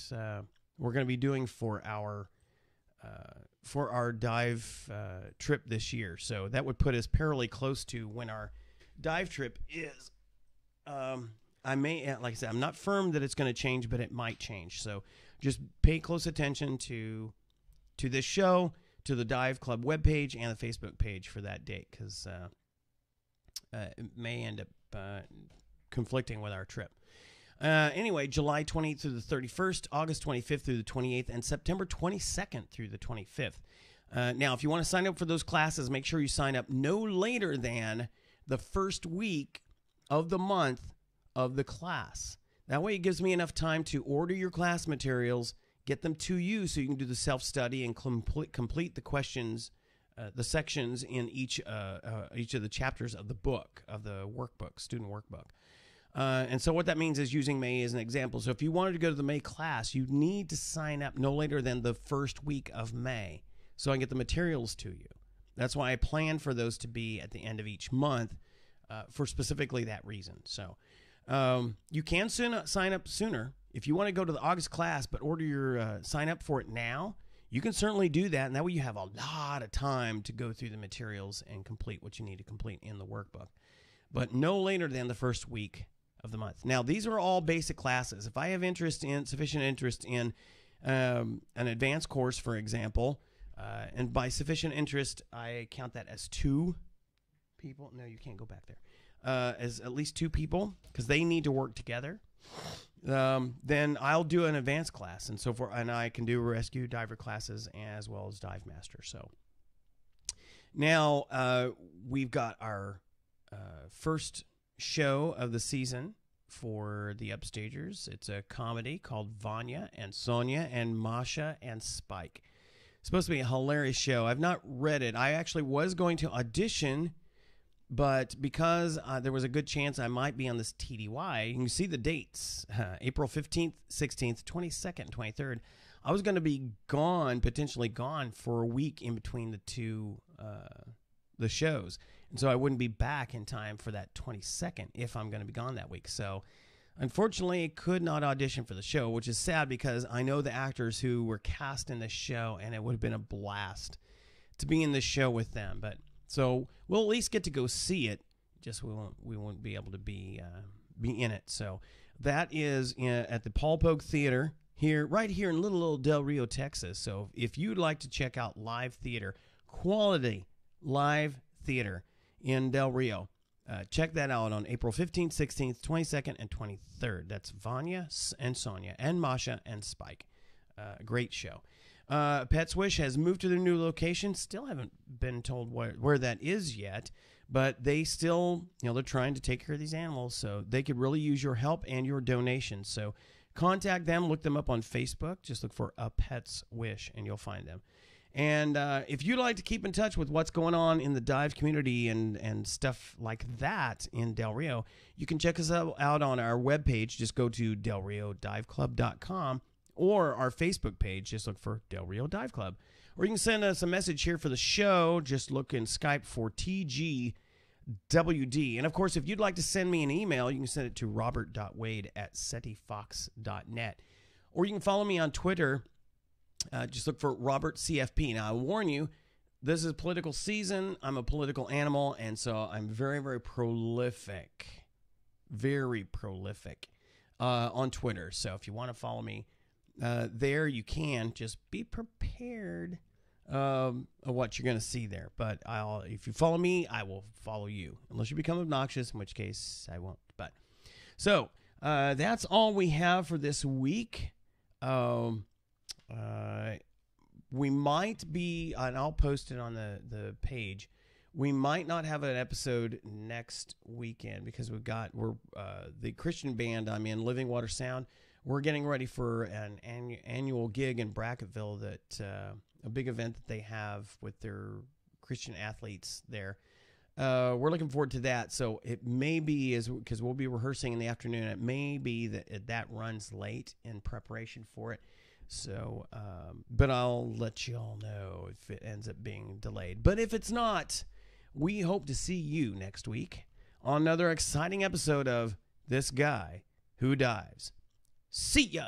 we're going to be doing for our dive trip this year. So that would put us fairly close to when our dive trip is. I may, like I said, I'm not firm that it's going to change, but it might change. So just pay close attention to this show, to the Dive Club webpage and the Facebook page for that date because it may end up conflicting with our trip. Anyway, July 20th through the 31st, August 25th through the 28th, and September 22nd through the 25th. Now, if you want to sign up for those classes, make sure you sign up no later than the first week of the month of the class. That way it gives me enough time to order your class materials, get them to you so you can do the self-study and complete the questions, the sections in each of the chapters of the book, of the workbook, student workbook. And so what that means is using May as an example. So if you wanted to go to the May class, you need to sign up no later than the first week of May so I can get the materials to you. That's why I plan for those to be at the end of each month for specifically that reason. So you can sign up sooner. If you want to go to the August class but order your sign up for it now, you can certainly do that. And that way you have a lot of time to go through the materials and complete what you need to complete in the workbook. But no later than the first week of the month. Now, these are all basic classes. If I have sufficient interest in an advanced course, for example, and by sufficient interest, I count that as 2 people. No, you can't go back there. As at least 2 people, because they need to work together. Then I'll do an advanced class, and so forth, and I can do rescue diver classes as well as dive master. So now we've got our first show of the season for the Upstagers. It's a comedy called Vanya and Sonia and Masha and Spike. It's supposed to be a hilarious show. I've not read it. I actually was going to audition, but because there was a good chance I might be on this TDY, you can see the dates, April 15th, 16th, 22nd, and 23rd. I was going to be potentially gone for a week in between the shows. And so I wouldn't be back in time for that 22nd if I'm going to be gone that week. So unfortunately, I could not audition for the show, which is sad because I know the actors who were cast in this show, and it would have been a blast to be in this show with them. But so we'll at least get to go see it. Just we won't be able to be in it. So that is at the Paul Pogue Theater right here in little old Del Rio, Texas. So if you'd like to check out live theater, quality live theater in Del Rio, check that out on April 15th, 16th, 22nd, and 23rd. That's Vanya and Sonia and Masha and Spike. Great show. Pet Swish has moved to their new location. Still haven't been told where that is yet, but they still, they're trying to take care of these animals, so they could really use your help and your donations. So contact them, look them up on Facebook. Just look for A Pet's Wish, and you'll find them. And if you'd like to keep in touch with what's going on in the dive community and stuff like that in Del Rio, you can check us out on our webpage. Just go to delriodiveclub.com or our Facebook page. Just look for Del Rio Dive Club. Or you can send us a message here for the show. Just look in Skype for TGWD. And, of course, if you'd like to send me an email, you can send it to robert.wade@setifox.net. Or you can follow me on Twitter. Just look for Robert CFP. Now, I warn you, this is political season. I'm a political animal, and so I'm very, very prolific. Very prolific on Twitter. So if you want to follow me there, you can. Just be prepared of what you're going to see there. But if you follow me, I will follow you. Unless you become obnoxious, in which case I won't. But so that's all we have for this week. We might be, and I'll post it on the page. We might not have an episode next weekend because we're the Christian band I'm in, Living Water Sound. We're getting ready for an annual gig in Brackettville, that a big event that they have with their Christian athletes there. we're looking forward to that. So it may be, because we'll be rehearsing in the afternoon, it may be that runs late in preparation for it. So, but I'll let you all know if it ends up being delayed. But if it's not, we hope to see you next week on another exciting episode of This Guy Who Dives. See ya!